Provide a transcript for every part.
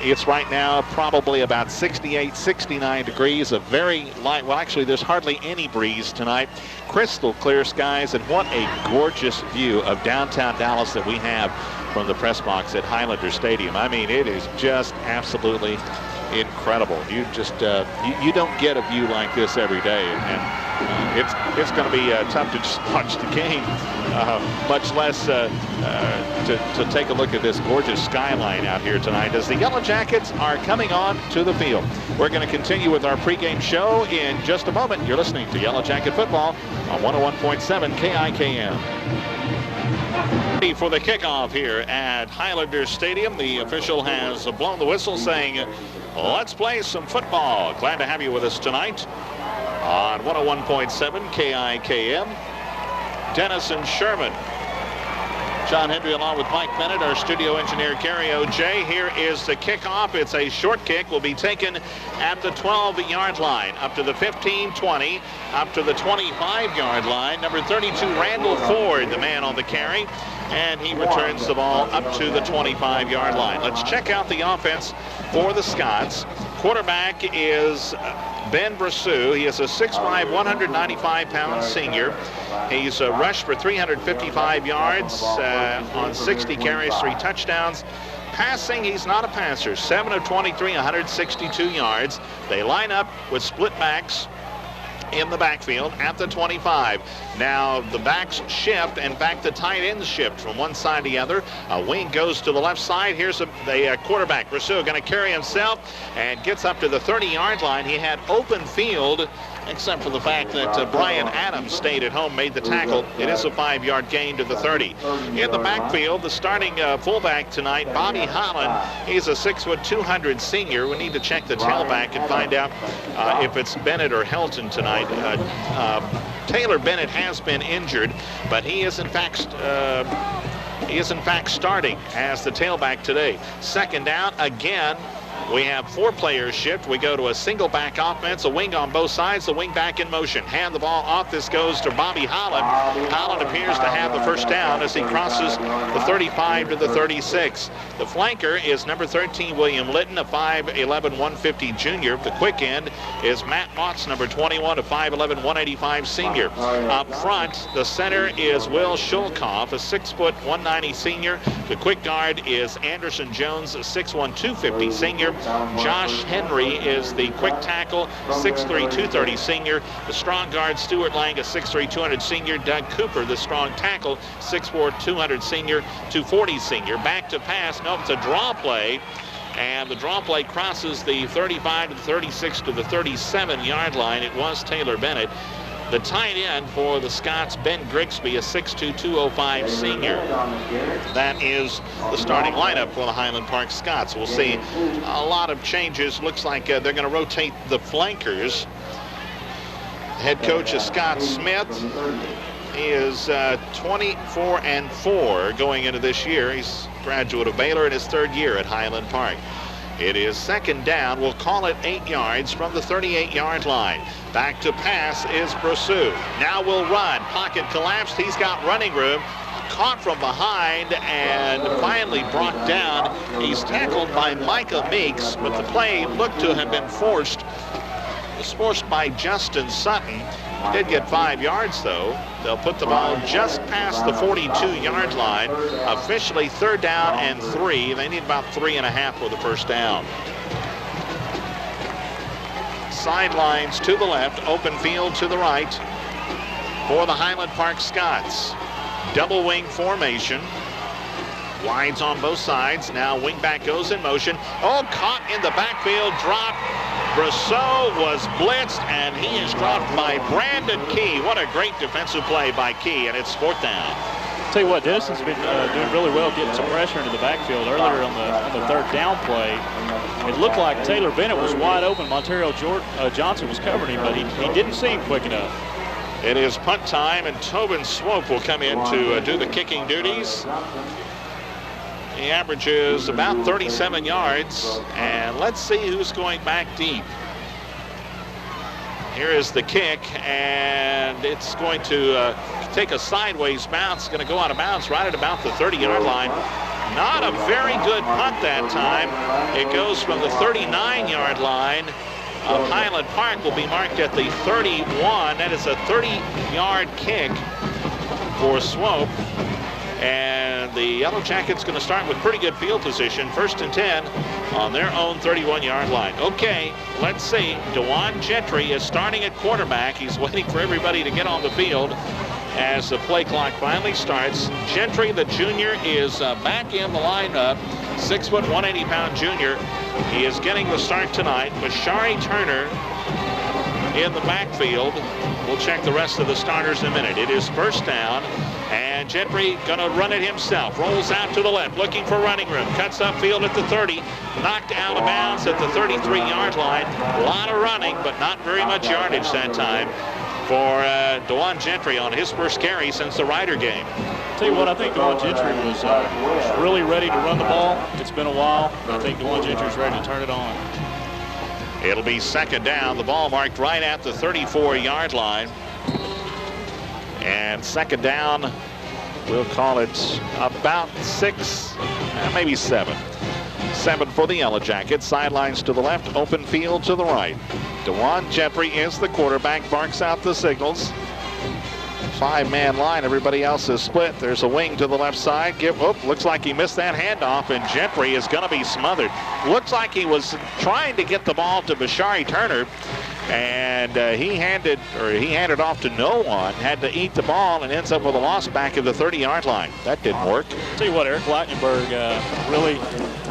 It's right now probably about 68, 69 degrees, a very light, well actually there's hardly any breeze tonight. Crystal clear skies, and what a gorgeous view of downtown Dallas that we have from the press box at Highlander Stadium. I mean, it is just absolutely incredible. You just you don't get a view like this every day, and it's going to be tough to just watch the game, much less to take a look at this gorgeous skyline out here tonight as the Yellow Jackets are coming on to the field. We're going to continue with our pregame show in just a moment. You're listening to Yellow Jacket Football on 101.7 KIKM. For the kickoff here at Highlander Stadium, the official has blown the whistle saying, let's play some football. Glad to have you with us tonight on 101.7 KIKM. Denison, Sherman. John Hendry along with Mike Bennett, our studio engineer Gary O.J. Here is the kickoff. It's a short kick. Will be taken at the 12-yard line, up to the 15, 20, up to the 25-yard line. Number 32, Randall Ford, the man on the carry, and he returns the ball up to the 25-yard line. Let's check out the offense for the Scots. Quarterback is Ben Brassu. He is a 6'5", 195-pound senior. He's rushed for 355 yards on 60 carries, 3 touchdowns. Passing, he's not a passer. 7 of 23, 162 yards. They line up with split backs in the backfield at the 25. Now the backs shift. In fact, the tight ends shift from one side to the other. A wing goes to the left side. Here's the quarterback. Brassu going to carry himself and gets up to the 30-yard line. He had open field, except for the fact that Brian Adams stayed at home, made the tackle. It is a 5-yard gain to the 30. In the backfield, the starting fullback tonight, Bobby Holland. He's a 6', 200 senior. We need to check the tailback and find out if it's Bennett or Helton tonight. Taylor Bennett has been injured, but he is in fact starting as the tailback today. Second down again. We have 4 players shift. We go to a single back offense, a wing on both sides, the wing back in motion. Hand the ball off. This goes to Bobby Holland. Holland appears to have the first down as he crosses the 35 to the 36. The flanker is number 13, William Litton, a 5'11", 150 junior. The quick end is Matt Motts, number 21, a 5'11", 185 senior. Up front, the center is Will Shulkoff, a 6', 190 senior. The quick guard is Anderson Jones, a 6'1", 250 senior. Josh Henry is the quick tackle, 6'3", 230 senior. The strong guard, Stuart Lang, a 6'3", 200 senior. Doug Cooper, the strong tackle, 6'4", 200 senior, 240 senior. Back to pass. Nope, it's a draw play. And the draw play crosses the 35 to the 36 to the 37-yard line. It was Taylor Bennett. The tight end for the Scots, Ben Grigsby, a 6'2", 205 senior. That is the starting lineup for the Highland Park Scots. We'll see a lot of changes. Looks like they're going to rotate the flankers. Head coach is Scott Smith. He is 24-4 going into this year. He's a graduate of Baylor in his 3rd year at Highland Park. It is second down. We'll call it 8 yards from the 38-yard line. Back to pass is Brassu. Now we'll run. Pocket collapsed. He's got running room. Caught from behind and finally brought down. He's tackled by Micah Meeks, but the play looked to have been forced. It was forced by Justin Sutton. Did get 5 yards, though. They'll put the ball just past the 42-yard line. Officially 3rd down and 3. They need about 3.5 for the first down. Sidelines to the left, open field to the right for the Highland Park Scots. Double wing formation. Wides on both sides. Now wingback goes in motion. Oh, caught in the backfield, dropped. Brassu was blitzed, and he is dropped by Brandon Key. What a great defensive play by Key, and it's 4th down. Tell you what, Denison's been doing really well getting some pressure into the backfield. Earlier on the 3rd down play, it looked like Taylor Bennett was wide open. Monterio Johnson was covering him, but he didn't see him quick enough. It is punt time, and Tobin Swope will come in to do the kicking duties. He averages about 37 yards, and let's see who's going back deep. Here is the kick, and it's going to take a sideways bounce. It's going to go out of bounds right at about the 30-yard line. Not a very good punt that time. It goes from the 39-yard line of Highland Park, will be marked at the 31. That is a 30-yard kick for Swope. And the Yellow Jackets going to start with pretty good field position. 1st and 10 on their own 31-yard line. Okay, let's see. DeJuan Gentry is starting at quarterback. He's waiting for everybody to get on the field as the play clock finally starts. Gentry, the junior, is back in the lineup. 6 foot, 180-pound junior. He is getting the start tonight. Bashari Turner in the backfield. We'll check the rest of the starters in a minute. It is 1st down, and Gentry going to run it himself. Rolls out to the left, looking for running room. Cuts upfield at the 30. Knocked out of bounds at the 33-yard line. A lot of running, but not very much yardage that time for DeJuan Gentry on his first carry since the Ryder game. Tell you what, I think DeJuan Gentry was really ready to run the ball. It's been a while, but I think DeJuan Gentry's ready to turn it on. It'll be 2nd down. The ball marked right at the 34-yard line. And 2nd down, we'll call it about 6, maybe 7. 7 for the Yellow Jackets. Sidelines to the left, open field to the right. DeJuan Gentry is the quarterback, barks out the signals. 5-man line, everybody else is split. There's a wing to the left side. Looks like he missed that handoff, and Gentry is going to be smothered. Looks like he was trying to get the ball to Bashari Turner, and he handed off to no one. Had to eat the ball and ends up with a loss back at the 30-yard line. That didn't work. Tell you what, Eric Leitenberg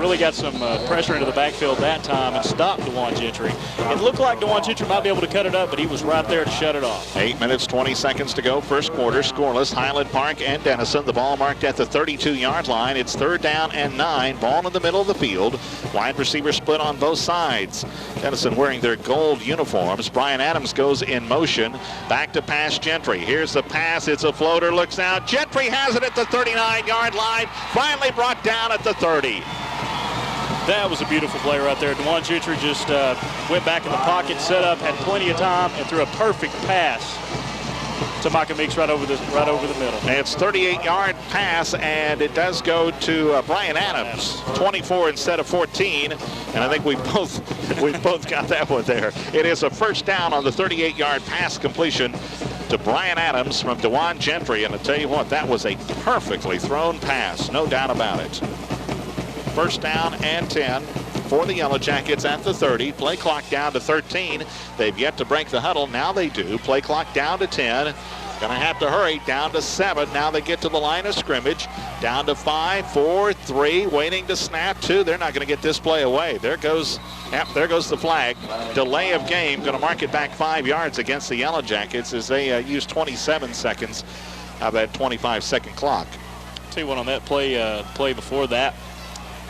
really got some pressure into the backfield that time and stopped DeJuan Gentry. It looked like DeJuan Gentry might be able to cut it up, but he was right there to shut it off. 8 minutes, 20 seconds to go. First quarter, scoreless. Highland Park and Denison. The ball marked at the 32-yard line. It's 3rd down and 9. Ball in the middle of the field. Wide receiver split on both sides. Denison wearing their gold uniforms. Brian Adams goes in motion. Back to pass Gentry. Here's the pass. It's a floater. Looks out. Gentry has it at the 39-yard line. Finally brought down at the 30. That was a beautiful play right there. DeJuan Gentry just went back in the pocket, set up, had plenty of time, and threw a perfect pass to Micah Meeks right over the middle. It's 38-yard pass, and it does go to Brian Adams. 24 instead of 14, and I think we both got that one there. It is a 1st down on the 38-yard pass completion to Brian Adams from DeJuan Gentry, and I tell you what, that was a perfectly thrown pass, no doubt about it. 1st down and 10 for the Yellow Jackets at the 30. Play clock down to 13. They've yet to break the huddle. Now they do. Play clock down to 10. Gonna have to hurry. Down to 7. Now they get to the line of scrimmage. Down to 5, 4, 3. Waiting to snap 2. They're not gonna get this play away. There goes the flag. Delay of game. Gonna mark it back 5 yards against the Yellow Jackets as they use 27 seconds of that 25-second clock. Tell you what, on that play before that,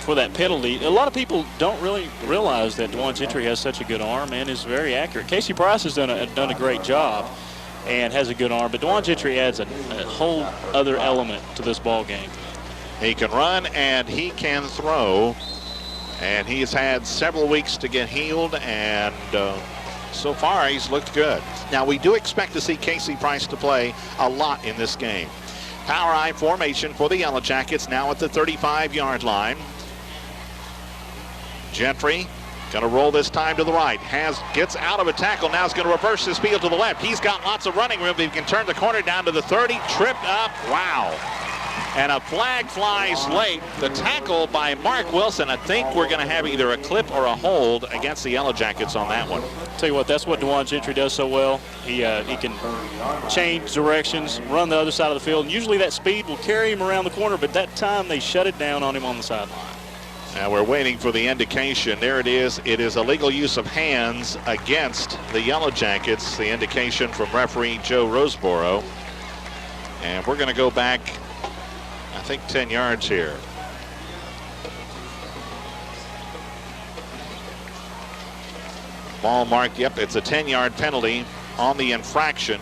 for that penalty, a lot of people don't really realize that DeJuan Gentry has such a good arm and is very accurate. Casey Price has done a great job and has a good arm, but DeJuan Gentry adds a whole other element to this ball game. He can run and he can throw, and he's had several weeks to get healed, and so far he's looked good. Now we do expect to see Casey Price to play a lot in this game. Power I formation for the Yellow Jackets now at the 35-yard line. Gentry going to roll this time to the right. Gets out of a tackle. Now is going to reverse his field to the left. He's got lots of running room. He can turn the corner down to the 30. Tripped up. Wow. And a flag flies late. The tackle by Mark Wilson. I think we're going to have either a clip or a hold against the Yellow Jackets on that one. Tell you what, that's what DeJuan Gentry does so well. He can change directions, run the other side of the field. And usually that speed will carry him around the corner, but that time they shut it down on him on the sideline. Now we're waiting for the indication. There it is. It is illegal use of hands against the Yellow Jackets. The indication from referee Joe Roseborough. And we're going to go back, I think, 10 yards here. Ball marked, yep, it's a 10-yard penalty on the infraction.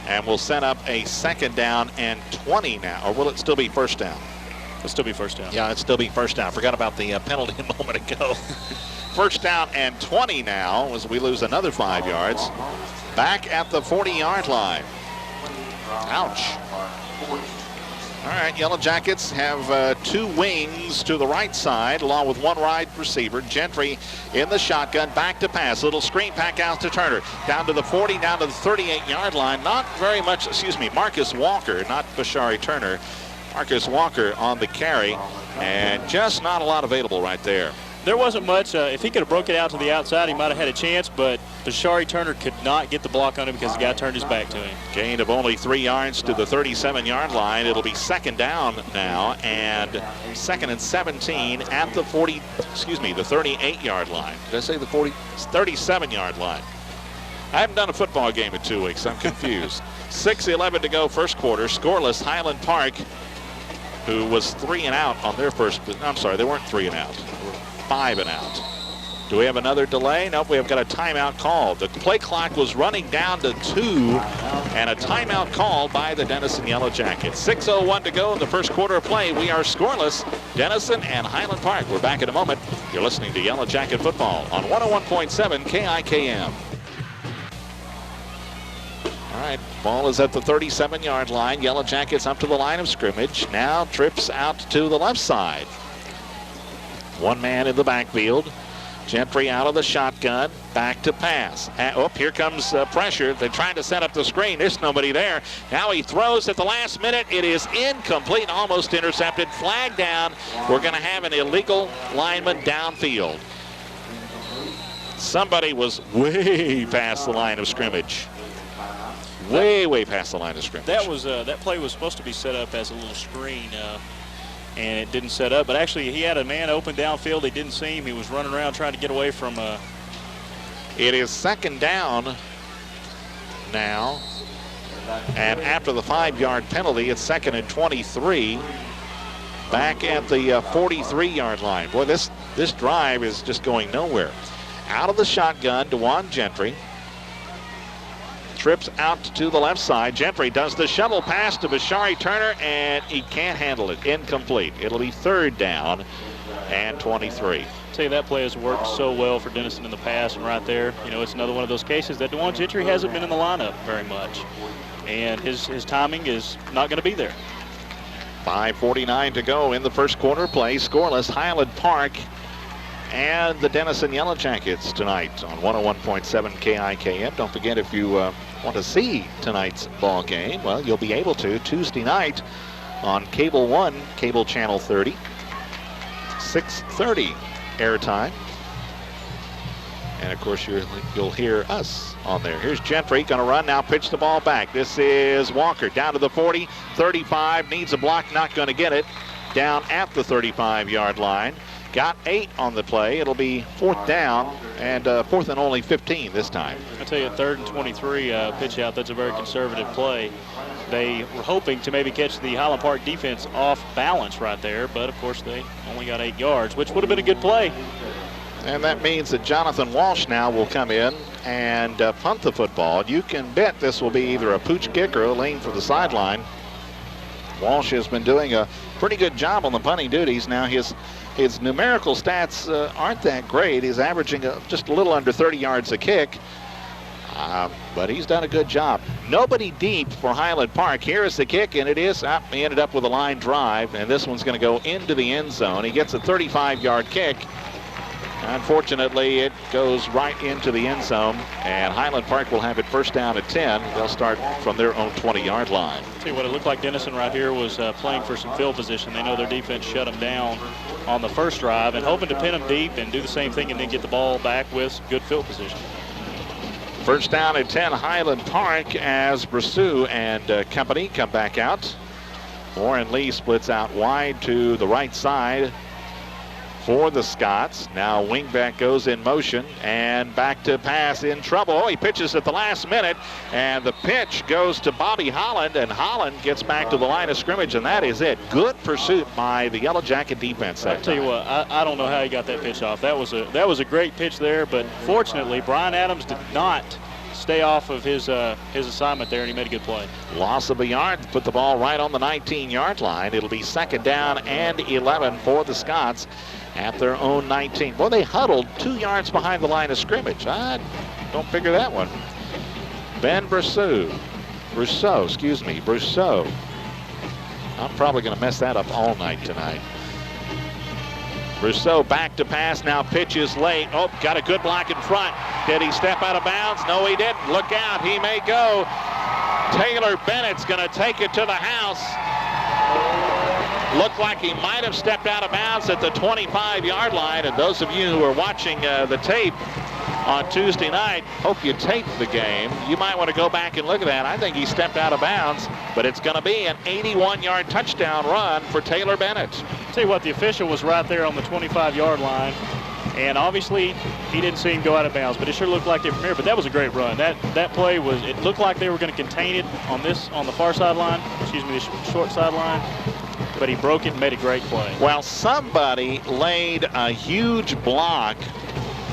And we'll set up a 2nd down and 20 now. Or will it still be 1st down? It'll still be 1st down. Yeah, it'll still be 1st down. Forgot about the penalty a moment ago. 1st down and 20 now as we lose another 5 yards. Back at the 40-yard line. Ouch. All right, Yellow Jackets have two wings to the right side, along with one wide receiver. Gentry in the shotgun, back to pass. Little screen pack out to Turner. Down to the 40, down to the 38-yard line. Not very much, Marcus Walker, not Bashari Turner. Marcus Walker on the carry, and just not a lot available right there. There wasn't much. If he could have broke it out to the outside, he might have had a chance, but Bashari Turner could not get the block on him because the guy turned his back to him. Gain of only 3 yards to the 37-yard line. It'll be second down now, and second and 17 at the 38-yard line. Did I say the 37-yard line? I haven't done a football game in 2 weeks. I'm confused. 6:11 to go, first quarter. Scoreless. Highland Park, who was 3 and out on their first. I'm sorry, they weren't 3 and out. 5 and out. Do we have another delay? Nope, we have got a timeout call. The play clock was running down to 2, and a timeout called by the Denison Yellow Jackets. 6:01 to go in the first quarter of play. We are scoreless. Denison and Highland Park. We're back in a moment. You're listening to Yellow Jacket Football on 101.7 KIKM. All right, ball is at the 37-yard line. Yellow Jackets up to the line of scrimmage. Now trips out to the left side. One man in the backfield. Gentry out of the shotgun. Back to pass. Here comes pressure. They're trying to set up the screen. There's nobody there. Now he throws at the last minute. It is incomplete, almost intercepted. Flag down. We're going to have an illegal lineman downfield. Somebody was way past the line of scrimmage. Way past the line of scrimmage. That play was supposed to be set up as a little screen. And it didn't set up, but actually he had a man open downfield. He didn't see him. He was running around trying to get away from. It is second down now, and after the 5-yard penalty, it's second and 23. Back at the 43-yard line. Boy, this drive is just going nowhere. Out of the shotgun, DeJuan Gentry. Trips out to the left side. Gentry does the shovel pass to Bashari Turner, and he can't handle it. Incomplete. It'll be third down and 23. I'll tell you, that play has worked so well for Denison in the past, and right there, it's another one of those cases that DeJuan Gentry hasn't been in the lineup very much, and his timing is not going to be there. 5:49 to go in the first quarter. Play scoreless. Highland Park and the Denison Yellow Jackets tonight on 101.7 KIKM. Don't forget, if you want to see tonight's ball game, well, you'll be able to Tuesday night on Cable 1, Cable Channel 30, 6:30 airtime. And of course, you'll hear us on there. Here's Gentry, going to run now, pitch the ball back. This is Walker down to the 40, 35, needs a block, not going to get it. Down at the 35-yard line. Got 8 on the play. It'll be fourth down and fourth and only 15 this time. I tell you, third and 23 pitch out. That's a very conservative play. They were hoping to maybe catch the Highland Park defense off balance right there, but of course they only got 8 yards, which would have been a good play. And that means that Jonathan Walsh now will come in and punt the football. You can bet this will be either a pooch kick or a lane for the sideline. Walsh has been doing a pretty good job on the punting duties. Now his numerical stats aren't that great. He's averaging just a little under 30 yards a kick, but he's done a good job. Nobody deep for Highland Park. Here is the kick, and it is up. He ended up with a line drive, and this one's going to go into the end zone. He gets a 35-yard kick. Unfortunately, it goes right into the end zone, and Highland Park will have it first down at 10. They'll start from their own 20-yard line. See what it looked like. Denison right here was playing for some field position. They know their defense shut them down on the first drive and hoping to pin them deep and do the same thing and then get the ball back with good field position. First down at 10, Highland Park, as Brasou and company come back out. Warren Lee splits out wide to the right side for the Scots. Now wingback goes in motion and back to pass, in trouble. Oh, he pitches at the last minute, and the pitch goes to Bobby Holland, and Holland gets back to the line of scrimmage, and that is it. Good pursuit by the Yellow Jacket defense. I'll tell you what, I don't know how he got that pitch off. That was a great pitch there, but fortunately Brian Adams did not stay off of his assignment there, and he made a good play. Loss of a yard, put the ball right on the 19-yard line. It'll be second down and 11 for the Scots at their own 19. Boy, they huddled 2 yards behind the line of scrimmage. I don't figure that one. Ben Brasou. I'm probably going to mess that up all night tonight. Rousseau back to pass, now pitches late. Oh, got a good block in front. Did he step out of bounds? No, he didn't. Look out, he may go. Taylor Bennett's going to take it to the house. Looked like he might have stepped out of bounds at the 25-yard line. And those of you who are watching the tape on Tuesday night, hope you taped the game. You might want to go back and look at that. I think he stepped out of bounds, but it's going to be an 81-yard touchdown run for Taylor Bennett. Tell you what, the official was right there on the 25-yard line, and obviously he didn't see him go out of bounds, but it sure looked like it from here. But that was a great run. That play was, it looked like they were going to contain it on the far sideline, the short sideline, but he broke it and made a great play. Well, somebody laid a huge block,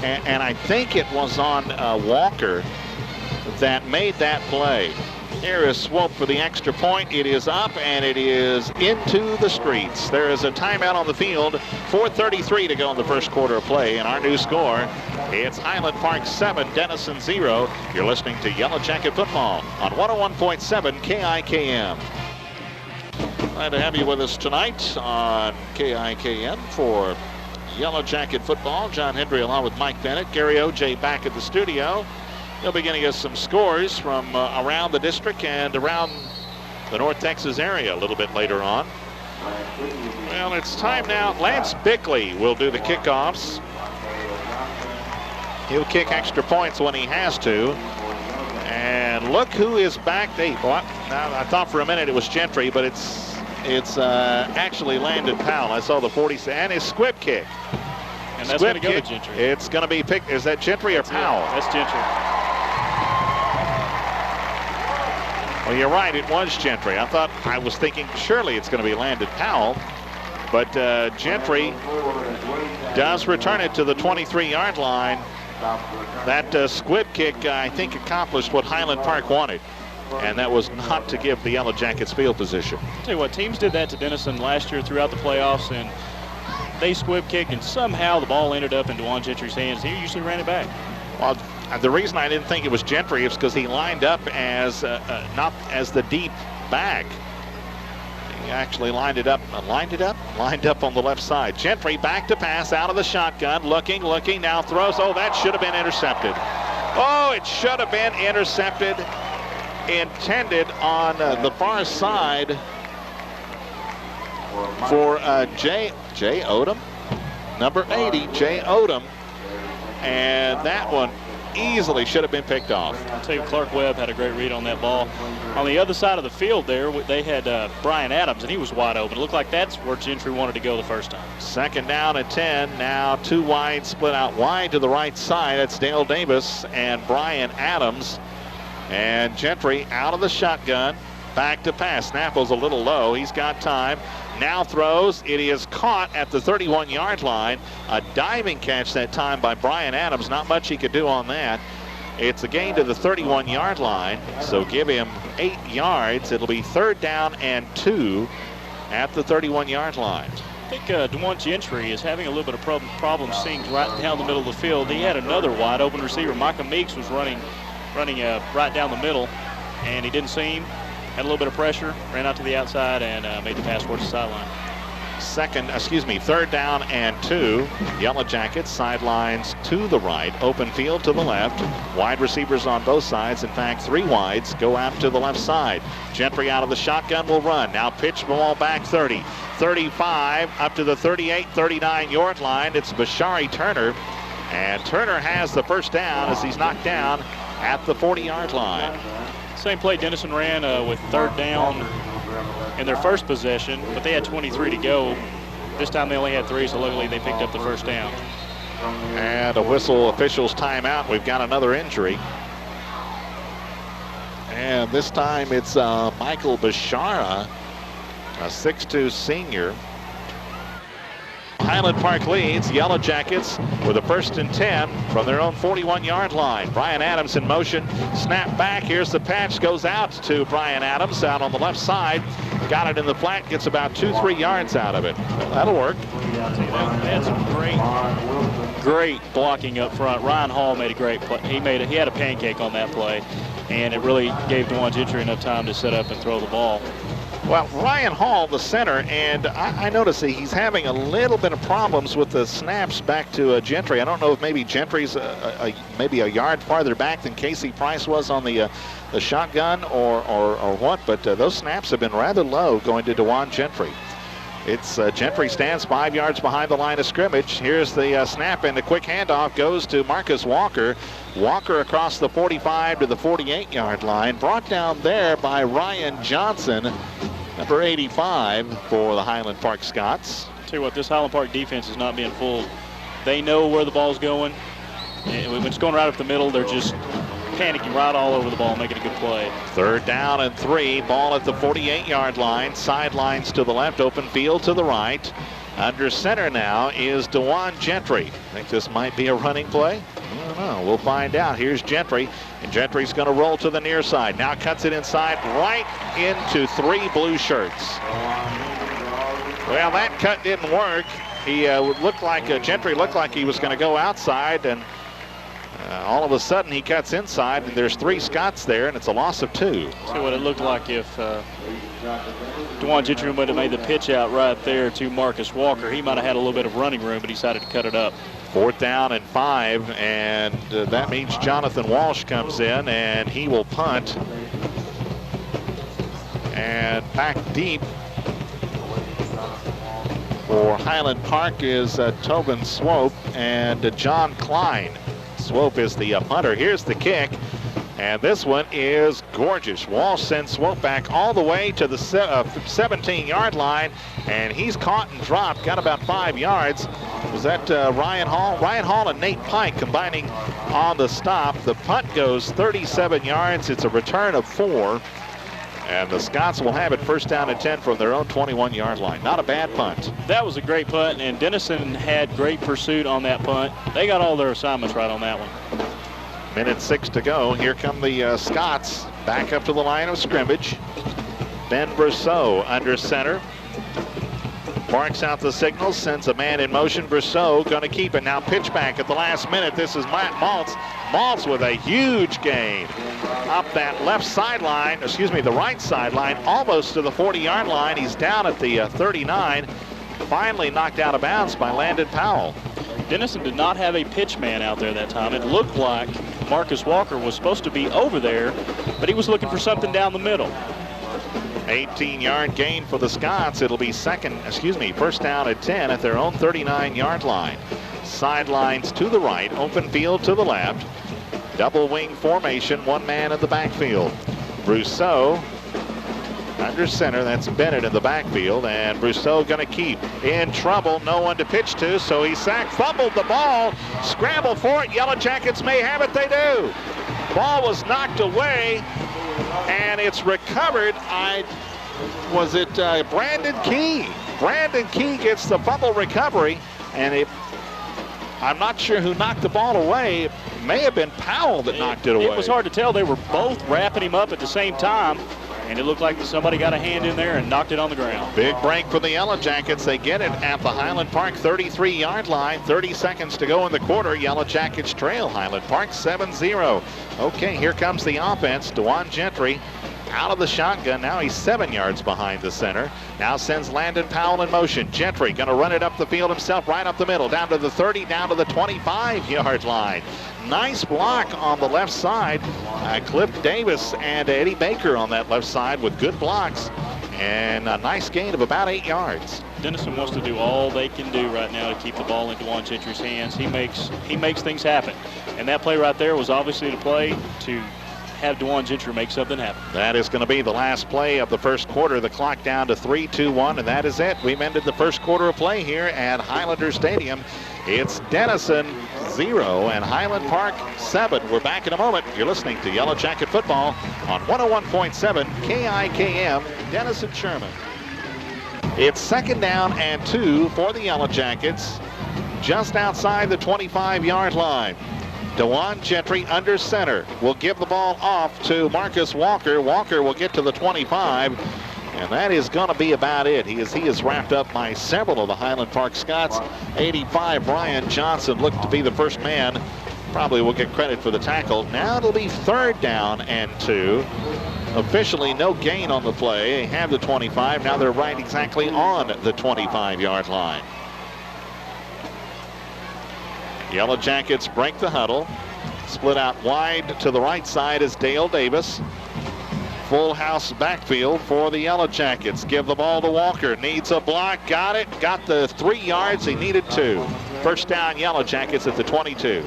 and I think it was on Walker that made that play. Here is Swope for the extra point. It is up, and it is into the streets. There is a timeout on the field. 4:33 to go in the first quarter of play, and our new score, it's Highland Park 7, Denison 0. You're listening to Yellow Jacket Football on 101.7 KIKM. Glad to have you with us tonight on KIKM for Yellow Jacket Football. John Hendry along with Mike Bennett. Gary O.J. back at the studio. They'll be getting us some scores from around the district and around the North Texas area a little bit later on. Well, it's time now. Lance Bickley will do the kickoffs. He'll kick extra points when he has to. And look who is back. Now, I thought for a minute it was Gentry, but it's actually Landon Powell. I saw the 40 and his squib kick. And that's going to go to Gentry. It's going to be picked. Is that Gentry or Powell? That's Gentry. Well, you're right. It was Gentry. I was thinking surely it's going to be Landon Powell, but Gentry does return it to the 23-yard line. That squib kick, I think, accomplished what Highland Park wanted, and that was not to give the Yellow Jackets field position. I'll tell you what, teams did that to Denison last year throughout the playoffs, and they squib kicked, and somehow the ball ended up in DeJuan Gentry's hands. He usually ran it back. Well, the reason I didn't think it was Gentry is because he lined up as not as the deep back. He actually lined up on the left side. Gentry back to pass out of the shotgun, looking, now throws. Oh, that should have been intercepted. Oh, it should have been intercepted. Intended on the far side for Jay Odom, number 80, Jay Odom, and that one easily should have been picked off. I'll tell you, Clark Webb had a great read on that ball. On the other side of the field there, they had Brian Adams, and he was wide open. It looked like that's where Gentry wanted to go the first time. Second down at 10. Now two wide, split out wide to the right side. That's Dale Davis and Brian Adams. And Gentry out of the shotgun, back to pass. Snap was a little low. He's got time. Now throws. It is caught at the 31-yard line. A diving catch that time by Brian Adams. Not much he could do on that. It's a gain to the 31-yard line, so give him 8 yards. It'll be 3rd down and 2 at the 31-yard line. I think DeJuan Gentry is having a little bit of problem seeing right down the middle of the field. He had another wide open receiver. Micah Meeks was running right down the middle, and he didn't see him. Had a little bit of pressure, ran out to the outside, and made the pass towards the sideline. 3rd down and 2. Yellow Jackets, sidelines to the right, open field to the left. Wide receivers on both sides. In fact, 3 wides go out to the left side. Gentry out of the shotgun will run. Now pitch ball back 30, 35, up to the 38, 39-yard line. It's Bashari Turner, and Turner has the first down as he's knocked down at the 40-yard line. Same play Denison ran with 3rd down in their first possession, but they had 23 to go. This time they only had 3, so luckily they picked up the first down. And a whistle, officials timeout. We've got another injury. And this time it's Michael Bashara, a 6'2 senior. Highland Park leads. Yellow Jackets with a 1st and 10 from their own 41-yard line. Brian Adams in motion. Snap back. Here's the patch. Goes out to Brian Adams out on the left side. Got it in the flat. Gets about 2-3 yards out of it. Well, that'll work. That's some great blocking up front. Ryan Hall made a great play. He had a pancake on that play, and it really gave DeJuan Gentry enough time to set up and throw the ball. Well, Ryan Hall, the center, and I notice that he's having a little bit of problems with the snaps back to Gentry. I don't know if maybe Gentry's maybe a yard farther back than Casey Price was on the shotgun or what, but those snaps have been rather low going to DeJuan Gentry. It's Gentry stands 5 yards behind the line of scrimmage. Here's the snap, and the quick handoff goes to Marcus Walker. Walker across the 45 to the 48-yard line, brought down there by Ryan Johnson, number 85 for the Highland Park Scots. Tell you what, this Highland Park defense is not being fooled. They know where the ball's going, and when it's going right up the middle, they're just panicking right all over the ball, making a good play. 3rd down and 3, ball at the 48-yard line, sidelines to the left, open field to the right. Under center now is DeJuan Gentry. Think this might be a running play? I don't know. We'll find out. Here's Gentry, and Gentry's going to roll to the near side. Now cuts it inside right into 3 blue shirts. Well, that cut didn't work. He looked like Gentry looked like he was going to go outside, and all of a sudden he cuts inside, and there's 3 Scots there, and it's a loss of 2. See what it looked like if DeJuan Gentry would have made the pitch out right there to Marcus Walker. He might have had a little bit of running room, but he decided to cut it up. 4th down and 5, and that means Jonathan Walsh comes in, and he will punt. And back deep for Highland Park is Tobin Swope and John Klein. Swope is the punter. Here's the kick, and this one is gorgeous. Walsh sends Swope back all the way to the 17-yard line, and he's caught and dropped, got about 5 yards. Was that Ryan Hall? Ryan Hall and Nate Pike combining on the stop. The punt goes 37 yards. It's a return of 4. And the Scots will have it 1st down and 10 from their own 21-yard line. Not a bad punt. That was a great punt, and Denison had great pursuit on that punt. They got all their assignments right on that one. Minute 6 to go. Here come the Scots back up to the line of scrimmage. Ben Brousseau under center. Barks out the signals, sends a man in motion. Brousseau going to keep it. Now pitch back at the last minute. This is Matt Maltz. Maltz with a huge gain up that left sideline, the right sideline, almost to the 40-yard line. He's down at the 39. Finally knocked out of bounds by Landon Powell. Denison did not have a pitch man out there that time. It looked like Marcus Walker was supposed to be over there, but he was looking for something down the middle. 18-yard gain for the Scots. It'll be 1st down at 10 at their own 39-yard line. Sidelines to the right, open field to the left. Double wing formation, 1 man in the backfield. Brousseau under center, that's Bennett in the backfield, and Brousseau going to keep in trouble, no one to pitch to, so he sacked, fumbled the ball, scramble for it. Yellow Jackets may have it, they do. Ball was knocked away, and it's recovered. Was it Brandon Key? Brandon Key gets the fumble recovery, and I'm not sure who knocked the ball away. It may have been Powell that knocked it away. It was hard to tell. They were both wrapping him up at the same time, and it looked like somebody got a hand in there and knocked it on the ground. Big break for the Yellow Jackets. They get it at the Highland Park 33-yard line. 30 seconds to go in the quarter. Yellow Jackets trail Highland Park 7-0. Okay, here comes the offense. DeJuan Gentry out of the shotgun. Now he's 7 yards behind the center. Now sends Landon Powell in motion. Gentry going to run it up the field himself, right up the middle, down to the 30, down to the 25-yard line. Nice block on the left side. Cliff Davis and Eddie Baker on that left side with good blocks, and a nice gain of about 8 yards. Denison wants to do all they can do right now to keep the ball in DeJuan Gentry's hands. He makes things happen, and that play right there was obviously the play to have DeJuan Gentry make something happen. That is going to be the last play of the first quarter. The clock down to 3-2-1, and that is it. We've ended the first quarter of play here at Highlander Stadium. It's Denison 0 and Highland Park 7. We're back in a moment. You're listening to Yellow Jacket Football on 101.7 KIKM, Denison Sherman. It's 2nd down and 2 for the Yellow Jackets, just outside the 25-yard line. DeJuan Gentry under center will give the ball off to Marcus Walker. Walker will get to the 25, and that is going to be about it. He is wrapped up by several of the Highland Park Scots. 85, Brian Johnson looked to be the first man. Probably will get credit for the tackle. Now it'll be 3rd down and 2. Officially no gain on the play. They have the 25. Now they're right exactly on the 25-yard line. Yellow Jackets break the huddle. Split out wide to the right side is Dale Davis. Full house backfield for the Yellow Jackets. Give the ball to Walker. Needs a block. Got it. Got the 3 yards. He needed 2. First down, Yellow Jackets at the 22.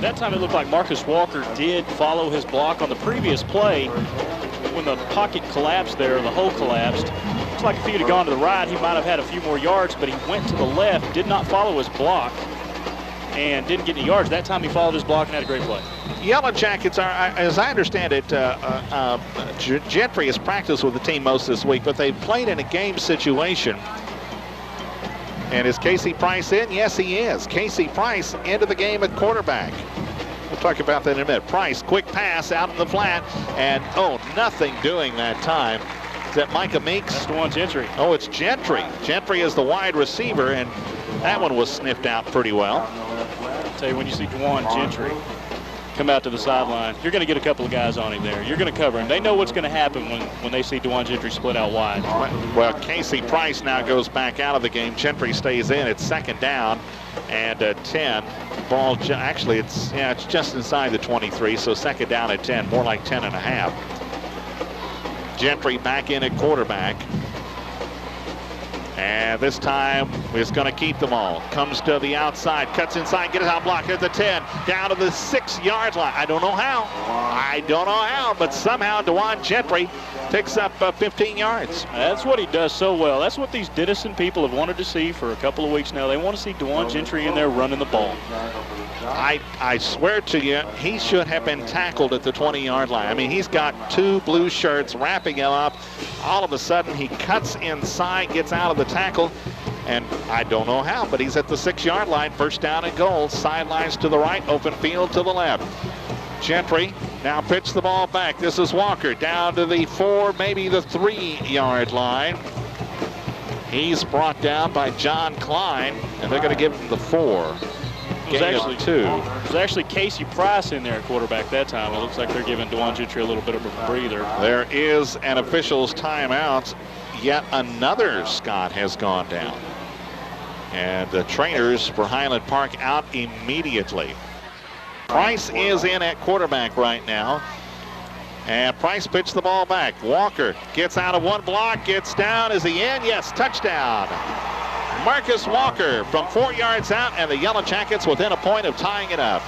That time it looked like Marcus Walker did follow his block on the previous play. When the pocket collapsed there, the hole collapsed. Looks like if he had gone to the right, he might have had a few more yards, but he went to the left, did not follow his block, and didn't get any yards. That time he followed his block and had a great play. Yellow Jackets are, as I understand it, Gentry has practiced with the team most this week, but they've played in a game situation. And is Casey Price in? Yes, he is. Casey Price into the game at quarterback. We'll talk about that in a minute. Price, quick pass out in the flat, and nothing doing that time. Is that Micah Meeks? That's DeJuan Gentry. Oh, it's Gentry. Gentry is the wide receiver, and that one was sniffed out pretty well. I'll tell you, when you see DeJuan Gentry come out to the sideline, you're going to get a couple of guys on him there. You're going to cover him. They know what's going to happen when they see DeJuan Gentry split out wide. Well, Casey Price now goes back out of the game. Gentry stays in. It's second down and 10. Ball, actually, it's just inside the 23, so second down at 10, more like 10 and a half. Gentry back in at quarterback. And this time, he's going to keep them all. Comes to the outside, cuts inside, gets out block at the 10, down to the 6-yard line. I don't know how, but somehow DeJuan Gentry picks up 15 yards. That's what he does so well. That's what these Denison people have wanted to see for a couple of weeks now. They want to see DeJuan Gentry in there running the ball. I swear to you, he should have been tackled at the 20-yard line. I mean, he's got 2 blue shirts wrapping him up. All of a sudden, he cuts inside, gets out of the tackle, and I don't know how, but he's at the 6-yard line. First down and goal. Sidelines to the right, open field to the left. Gentry now pitch the ball back. This is Walker down to the 4, maybe the 3-yard line. He's brought down by John Klein, and they're going to give him the 4. It was actually Casey Price in there at quarterback that time. It looks like they're giving DeJuan Gentry a little bit of a breather. There is an official's timeout. Yet another Scott has gone down. And the trainers for Highland Park out immediately. Price is in at quarterback right now. And Price pitched the ball back. Walker gets out of one block, gets down. Is he in? Yes, touchdown. Marcus Walker from 4 yards out, and the Yellow Jackets within a point of tying it up.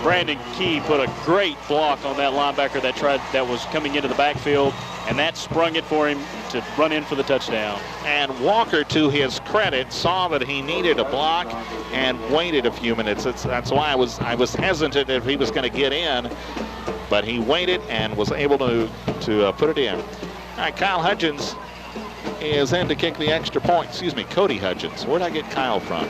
Brandon Key put a great block on that linebacker that was coming into the backfield, and that sprung it for him to run in for the touchdown. And Walker, to his credit, saw that he needed a block and waited a few minutes. That's why I was hesitant if he was going to get in, but he waited and was able to put it in. All right, Kyle Hudgens is in to kick the extra point. Excuse me, Cody Hudgens. Where'd I get Kyle from?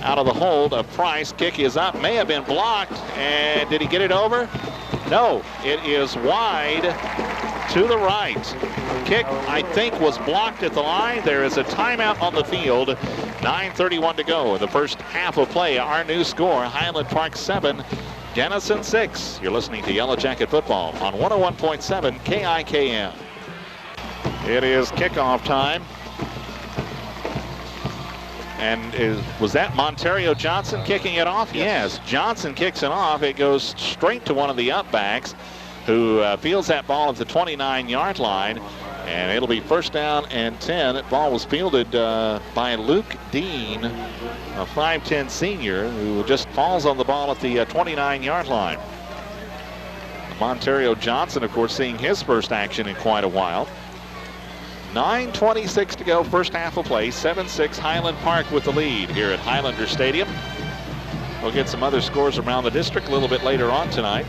Out of the hold of Price. Kick is up. May have been blocked. And did he get it over? No. It is wide to the right. Kick, I think, was blocked at the line. There is a timeout on the field. 9:31 to go in the first half of play. Our new score, Highland Park 7, Denison 6. You're listening to Yellow Jacket Football on 101.7 KIKM. It is kickoff time. And was that Montario Johnson kicking it off? Yes, Johnson kicks it off. It goes straight to one of the upbacks who fields that ball at the 29-yard line. And it'll be first down and 10. That ball was fielded by Luke Dean, a 5'10 senior who just falls on the ball at the 29-yard line. Montario Johnson, of course, seeing his first action in quite a while. 9:26 to go, first half of play. 7-6 Highland Park with the lead here at Highlander Stadium. We'll get some other scores around the district a little bit later on tonight.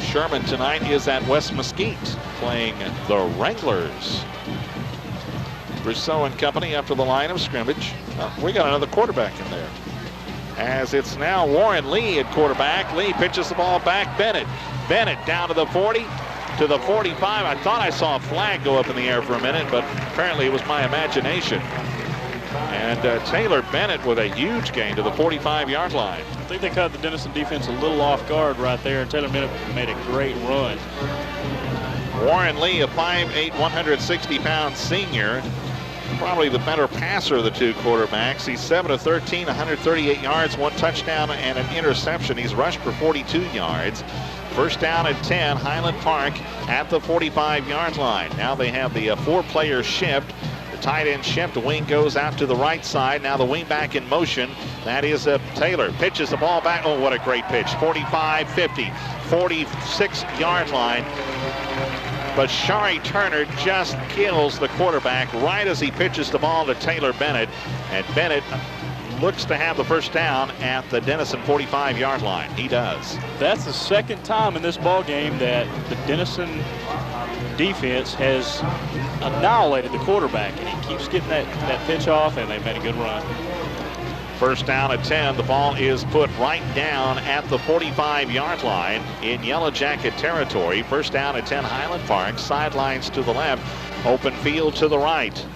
Sherman tonight is at West Mesquite playing the Wranglers. Brousseau and company after the line of scrimmage. We got another quarterback in there. As it's now Warren Lee at quarterback. Lee pitches the ball back. Bennett down to the 40. To the 45. I thought I saw a flag go up in the air for a minute, but apparently it was my imagination. And Taylor Bennett with a huge gain to the 45-yard line. I think they caught the Denison defense a little off guard right there, and Taylor Bennett made a great run. Warren Lee, a 5'8", 160-pound senior, probably the better passer of the two quarterbacks. He's 7 of 13, 138 yards, 1 touchdown and an interception. He's rushed for 42 yards. First down and 10, Highland Park at the 45-yard line. Now they have the 4-player shift. The tight end shift, the wing goes out to the right side. Now the wing back in motion. That is Taylor. Pitches the ball back. Oh, what a great pitch. 45, 50, 46-yard line. But Shari Turner just kills the quarterback right as he pitches the ball to Taylor Bennett. And Bennett looks to have the first down at the Denison 45-yard line. He does. That's the second time in this ball game that the Denison defense has annihilated the quarterback, and he keeps getting that pitch off, and they've made a good run. First down at 10. The ball is put right down at the 45-yard line in Yellow Jacket territory. First down at 10, Highland Park. Sidelines to the left, open field to the right.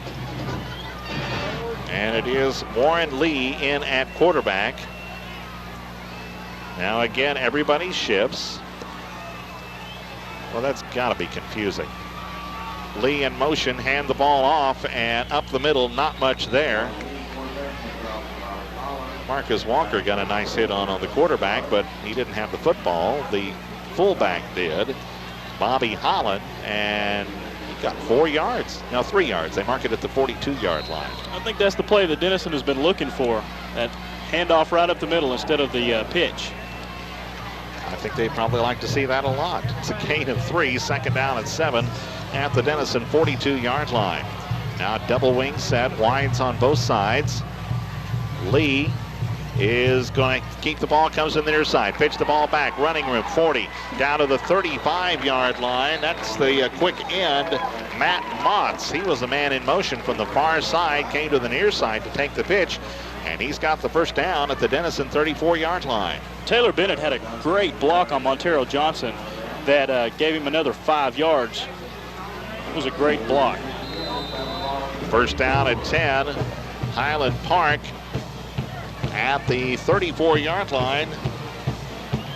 And it is Warren Lee in at quarterback. Now again, everybody shifts. Well, that's got to be confusing. Lee in motion, hand the ball off, and up the middle, not much there. Marcus Walker got a nice hit on the quarterback, but he didn't have the football. The fullback did, Bobby Holland, and he got 4 yards. No, 3 yards. They mark it at the 42-yard line. I think that's the play that Denison has been looking for, that handoff right up the middle instead of the pitch. I think they'd probably like to see that a lot. It's a gain of 3, second down and 7 at the Denison 42-yard line. Now double wing set, wides on both sides. Lee is going to keep the ball, comes in the near side, pitch the ball back, running room, 40, down to the 35-yard line. That's the quick end, Matt Motts. He was the man in motion from the far side, came to the near side to take the pitch, and he's got the first down at the Denison 34-yard line. Taylor Bennett had a great block on Montero Johnson that gave him another 5 yards. It was a great block. First down at 10, Highland Park at the 34-yard line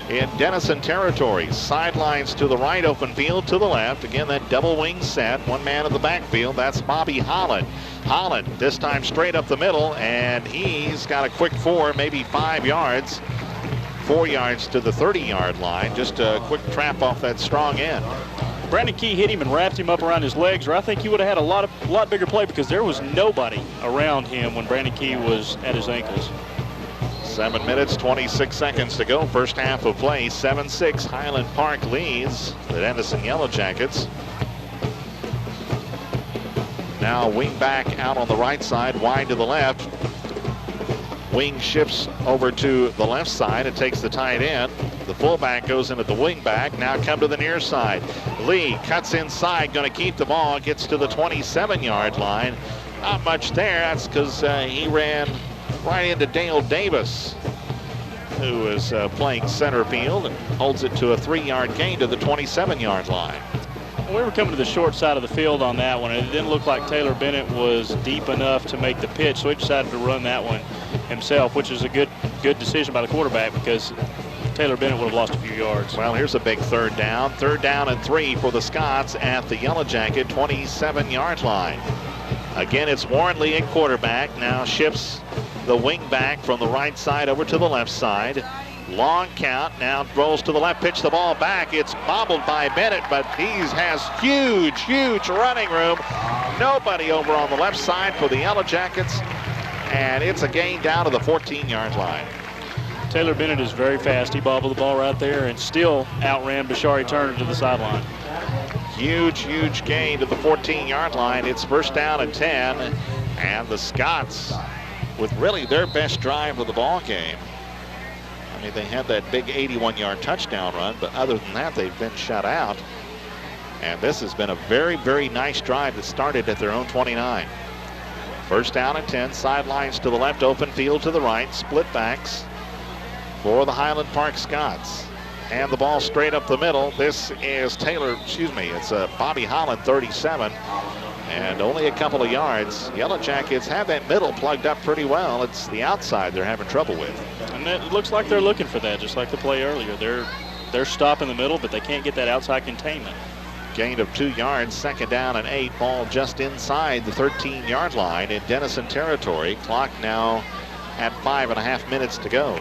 in Denison territory. Sidelines to the right, open field to the left. Again, that double wing set, one man in the backfield. That's Bobby Holland. Holland this time straight up the middle, and he's got a quick 4, maybe 5 yards. 4 yards to the 30-yard line. Just a quick trap off that strong end. Brandon Key hit him and wrapped him up around his legs, or I think he would have had a lot bigger play because there was nobody around him when Brandon Key was at his ankles. 7 minutes, 26 seconds to go. First half of play, 7-6. Highland Park leads the Denison Yellow Jackets. Now wing back out on the right side, wide to the left. Wing shifts over to the left side. It takes the tight end. The fullback goes into the wing back. Now come to the near side. Lee cuts inside, going to keep the ball. Gets to the 27-yard line. Not much there. That's because he ran right into Dale Davis, who is playing center field, and holds it to a 3-yard gain to the 27-yard line. We were coming to the short side of the field on that one, and it didn't look like Taylor Bennett was deep enough to make the pitch, so he decided to run that one himself, which is a good decision by the quarterback because Taylor Bennett would have lost a few yards. Well, here's a big third down. Third down and 3 for the Scots at the Yellow Jacket 27-yard line. Again, it's Warren Lee at quarterback. Now shifts the wing back from the right side over to the left side. Long count, now rolls to the left, pitch the ball back. It's bobbled by Bennett, but he has huge running room. Nobody over on the left side for the Yellow Jackets, and it's a gain down to the 14-yard line. Taylor Bennett is very fast. He bobbled the ball right there and still outran Bashari Turner to the sideline. Huge gain to the 14-yard line. It's first down and 10, and the Scots with really their best drive of the ball game. I mean, they had that big 81-yard touchdown run, but other than that, they've been shut out. And this has been a very nice drive that started at their own 29. First down and 10, sidelines to the left, open field to the right, split backs for the Highland Park Scots. And the ball straight up the middle. This is it's Bobby Holland, 37. And only a couple of yards. Yellow Jackets have that middle plugged up pretty well. It's the outside they're having trouble with. And it looks like they're looking for that, just like the play earlier. They're stopping the middle, but they can't get that outside containment. Gain of 2 yards, 2nd down and 8. Ball just inside the 13-yard line in Denison territory. Clock now at 5.5 minutes to go.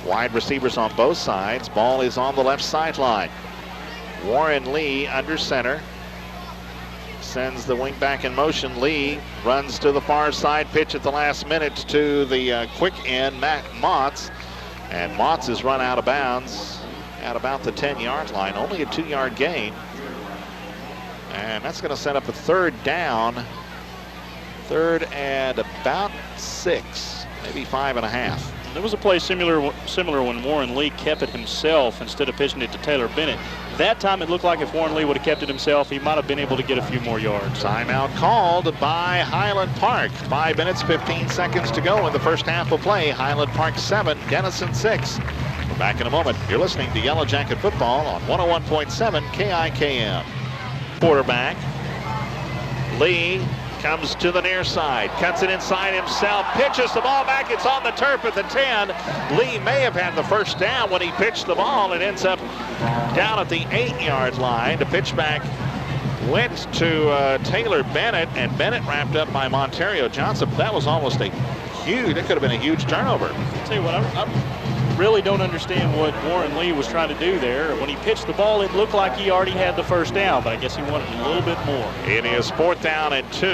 Wide receivers on both sides. Ball is on the left sideline. Warren Lee under center. Sends the wing back in motion. Lee runs to the far side. Pitch at the last minute to the quick end, Matt Motz. And Motz is run out of bounds at about the 10-yard line. Only a 2-yard gain. And that's going to set up a 3rd down. 3rd and about 6, maybe 5.5. There was a play similar when Warren Lee kept it himself instead of pitching it to Taylor Bennett. That time it looked like if Warren Lee would have kept it himself, he might have been able to get a few more yards. Timeout called by Highland Park. 5 minutes, 15 seconds to go in the first half of play. Highland Park 7, Denison 6. We're back in a moment. You're listening to Yellow Jacket Football on 101.7 KIKM. Quarterback Lee comes to the near side, cuts it inside himself, pitches the ball back. It's on the turf at the 10. Lee may have had the first down when he pitched the ball. It ends up down at the 8-yard line. The pitch back went to Taylor Bennett, and Bennett wrapped up by Montario Johnson. That was almost it could have been a huge turnover. I'll tell you what, I really don't understand what Warren Lee was trying to do there. When he pitched the ball, it looked like he already had the first down, but I guess he wanted a little bit more. It is 4th down and 2,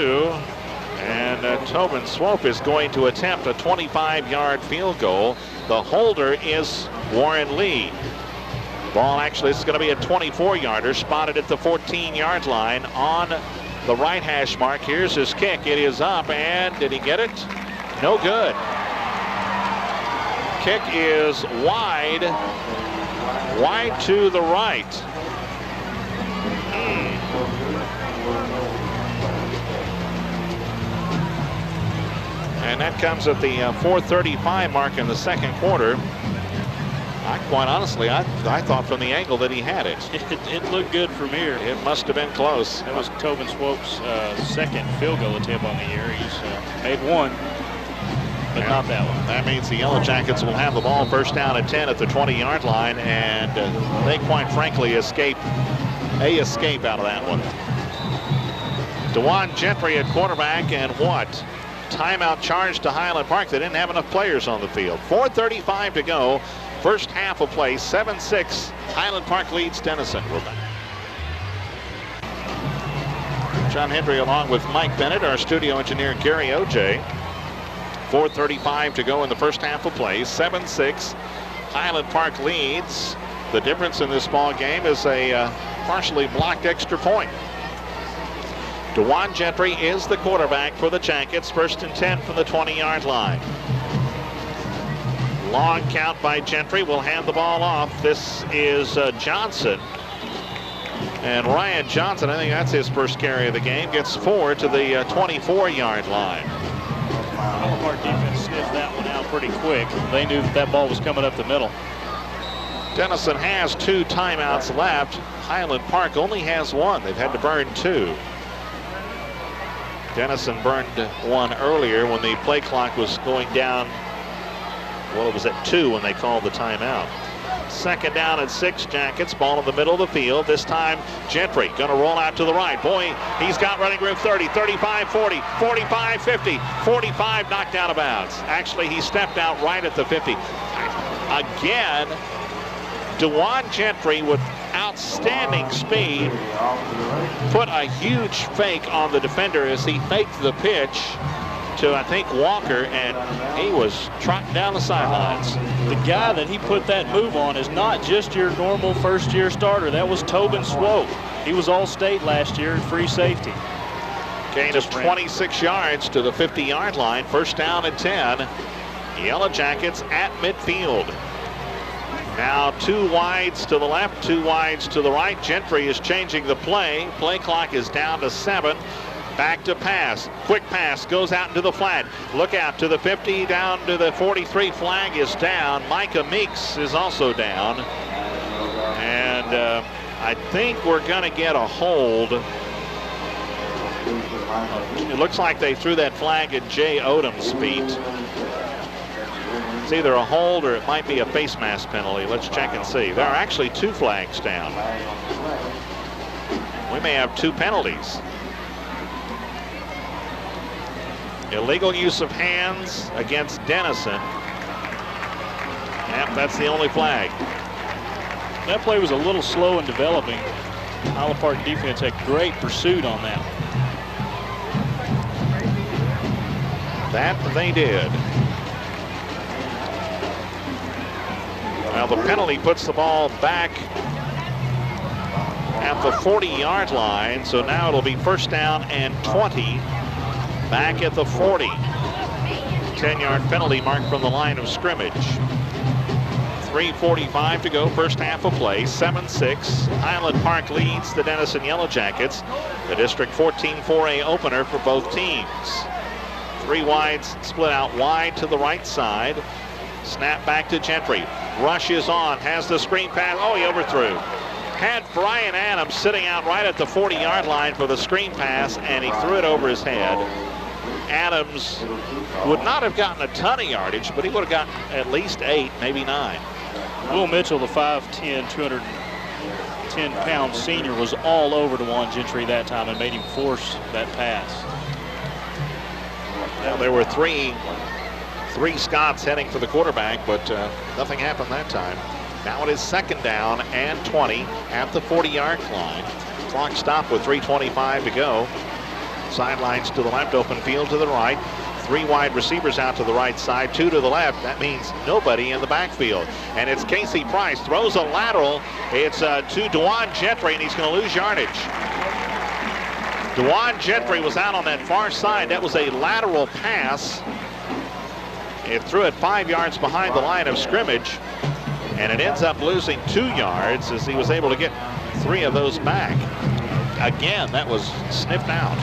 and Tobin Swope is going to attempt a 25-yard field goal. The holder is Warren Lee. Ball actually is going to be a 24-yarder, spotted at the 14-yard line on the right hash mark. Here's his kick. It is up, and did he get it? No good. Kick is wide to the right. And that comes at the 4:35 mark in the second quarter. Quite honestly, I thought from the angle that he had it. It looked good from here. It must have been close. That was Tobin Swope's second field goal attempt on the year. He's made one, but not that one. That means the Yellow Jackets will have the ball first down at 10 at the 20-yard line, and they quite frankly escape out of that one. DeJuan Gentry at quarterback, and what? Timeout charge to Highland Park. They didn't have enough players on the field. 4:35 to go. First half of play, 7-6. Highland Park leads Denison. We're back. John Hendry along with Mike Bennett, our studio engineer Gary O.J. 4:35 to go in the first half of play. 7-6. Highland Park leads. The difference in this ball game is a partially blocked extra point. DeJuan Gentry is the quarterback for the Jackets. 1st and 10 from the 20-yard line. Long count by Gentry. Will hand the ball off. This is Johnson. And Ryan Johnson, I think that's his first carry of the game, gets 4 to the 24-yard line. Highland Park defense sniffed that one out pretty quick. They knew that ball was coming up the middle. Denison has 2 timeouts left. Highland Park only has 1. They've had to burn 2. Denison burned 1 earlier when the play clock was going down. Well, it was at 2 when they called the timeout. 2nd down and 6 Jackets. Ball in the middle of the field. This time Gentry going to roll out to the right. Boy, he's got running room. 30, 35, 40, 45, 50, 45, knocked out of bounds. Actually, he stepped out right at the 50. Again, DeJuan Gentry with outstanding speed put a huge fake on the defender as he faked the pitch to, I think, Walker, and he was trotting down the sidelines. The guy that he put that move on is not just your normal first-year starter. That was Tobin Swope. He was All-State last year in free safety. Gain of 26 yards to the 50-yard line. 1st down and 10. Yellow Jackets at midfield. Now 2 wides to the left, 2 wides to the right. Gentry is changing the play. Play clock is down to 7. Back to pass. Quick pass goes out into the flat. Look out to the 50, down to the 43. Flag is down. Micah Meeks is also down. And I think we're going to get a hold It looks like they threw that flag at Jay Odom's feet. It's either a hold or it might be a face mask penalty. Let's check and see. There are actually 2 flags down. We may have 2 penalties. Illegal use of hands against Denison. Yep, that's the only flag. That play was a little slow in developing. Highland Park defense had great pursuit on that. That they did. Now the penalty puts the ball back at the 40-yard line, so now it'll be first down and 20 back at the 40. 10-yard penalty marked from the line of scrimmage. 3:45 to go, first half of play, 7-6. Highland Park leads the Denison Yellow Jackets. The District 14 4A opener for both teams. 3 wides split out wide to the right side. Snap back to Gentry. Rush is on, has the screen pass. Oh, he overthrew. Had Brian Adams sitting out right at the 40-yard line for the screen pass, and he threw it over his head. Adams would not have gotten a ton of yardage, but he would have gotten at least 8, maybe 9. Will Mitchell, the 5'10", 210-pound senior, was all over DeJuan Gentry that time and made him force that pass. Well, there were three Scots heading for the quarterback, but nothing happened that time. Now it is second down and 20 at the 40-yard line. Clock stopped with 3:25 to go. Sidelines to the left, open field to the right. 3 wide receivers out to the right side, 2 to the left. That means nobody in the backfield. And it's Casey Price, throws a lateral. It's to DeJuan Gentry, and he's going to lose yardage. DeJuan Gentry was out on that far side. That was a lateral pass. It threw it 5 yards behind the line of scrimmage, and it ends up losing 2 yards as he was able to get 3 of those back. Again, that was sniffed out.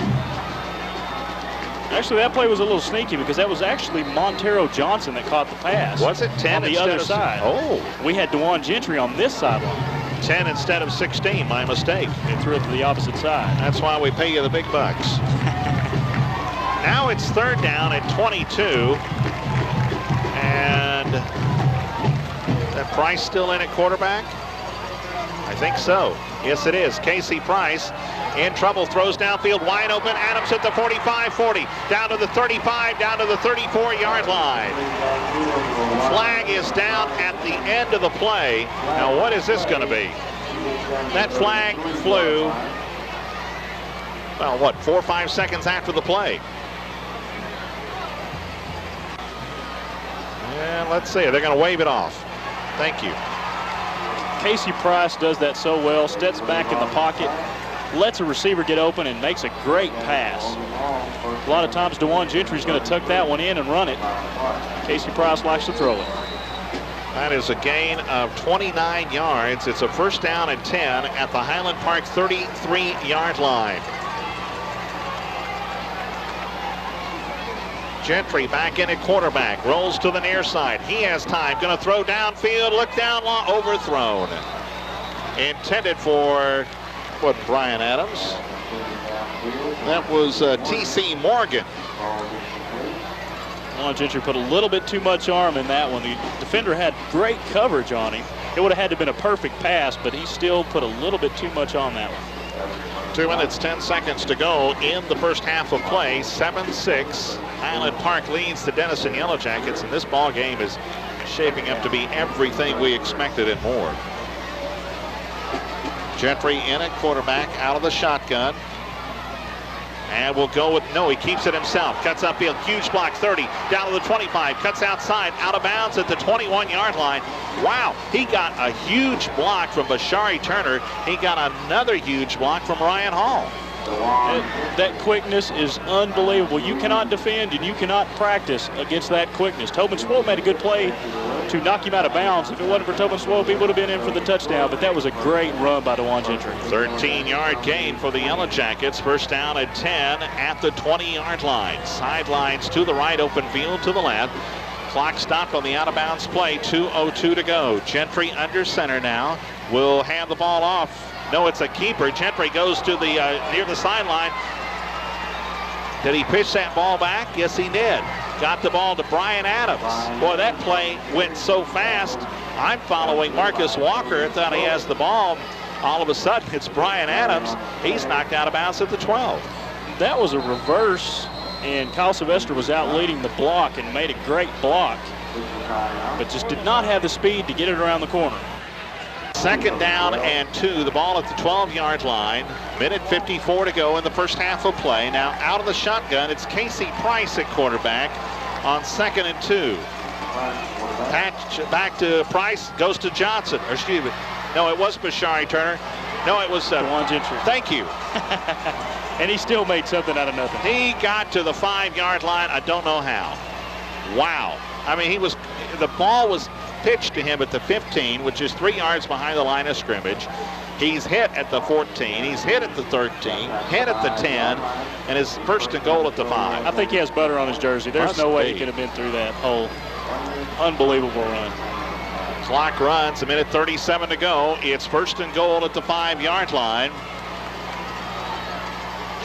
Actually, that play was a little sneaky because that was actually Montero Johnson that caught the pass. Was it 10 on the other side? Oh. We had DeJuan Gentry on this sideline. 10 instead of 16, my mistake. They threw it to the opposite side. That's why we pay you the big bucks. Now it's third down at 22. And that Price still in at quarterback? I think so. Yes, it is. Casey Price in trouble, throws downfield, wide open. Adams at the 45-40, down to the 35, down to the 34-yard line. Flag is down at the end of the play. Now, what is this going to be? That flag flew, well, what, 4 or 5 seconds after the play. And let's see, they're going to wave it off. Thank you. Casey Price does that so well, steps back in the pocket, lets a receiver get open, and makes a great pass. A lot of times DeJuan Gentry's going to tuck that one in and run it. Casey Price likes to throw it. That is a gain of 29 yards. It's a first down and 10 at the Highland Park 33-yard line. Gentry back in at quarterback, rolls to the near side. He has time, going to throw downfield, look down, overthrown. Intended for, what, Brian Adams? That was T.C. Morgan. DeJuan Gentry put a little bit too much arm in that one. The defender had great coverage on him. It would have had to have been a perfect pass, but he still put a little bit too much on that one. 2 minutes, 10 seconds to go in the first half of play. 7-6. Highland Park leads the Denison Yellow Jackets, and this ball game is shaping up to be everything we expected and more. Gentry in at quarterback, out of the shotgun. And we'll go with, no, he keeps it himself. Cuts upfield, huge block, 30, down to the 25, cuts outside, out of bounds at the 21-yard line. Wow, he got a huge block from Bashari Turner. He got another huge block from Ryan Hall. That quickness is unbelievable. You cannot defend and you cannot practice against that quickness. Tobin Swope made a good play to knock him out of bounds. If it wasn't for Tobin Swope, he would have been in for the touchdown, but that was a great run by DeJuan Gentry. 13-yard gain for the Yellow Jackets. First down at 10 at the 20-yard line. Sidelines to the right, open field to the left. Clock stopped on the out-of-bounds play, 2:02 to go. Gentry under center now. Will hand the ball off. No, it's a keeper. Gentry goes to the near the sideline. Did he pitch that ball back? Yes, he did. Got the ball to Brian Adams. Boy, that play went so fast. I'm following Marcus Walker. Thought he has the ball. All of a sudden, it's Brian Adams. He's knocked out of bounds at the 12. That was a reverse, and Kyle Sylvester was out leading the block and made a great block, but just did not have the speed to get it around the corner. 2nd down and 2. The ball at the 12-yard line. Minute 54 to go in the first half of play. Now out of the shotgun, it's Casey Price at quarterback on 2nd and 2. Patch back to Price, goes to Johnson. Or excuse me. No, it was Bashari Turner. No, it was Dewan Gentry. Thank you. And he still made something out of nothing. He got to the 5-yard line. I don't know how. Wow. I mean, the ball was pitched to him at the 15, which is 3 yards behind the line of scrimmage. He's hit at the 14. He's hit at the 13, hit at the 10, and his 1st and goal at the 5. I think he has butter on his jersey. There's no way he could have been through that whole unbelievable run. Clock runs, a minute 37 to go. It's 1st and goal at the 5-yard line.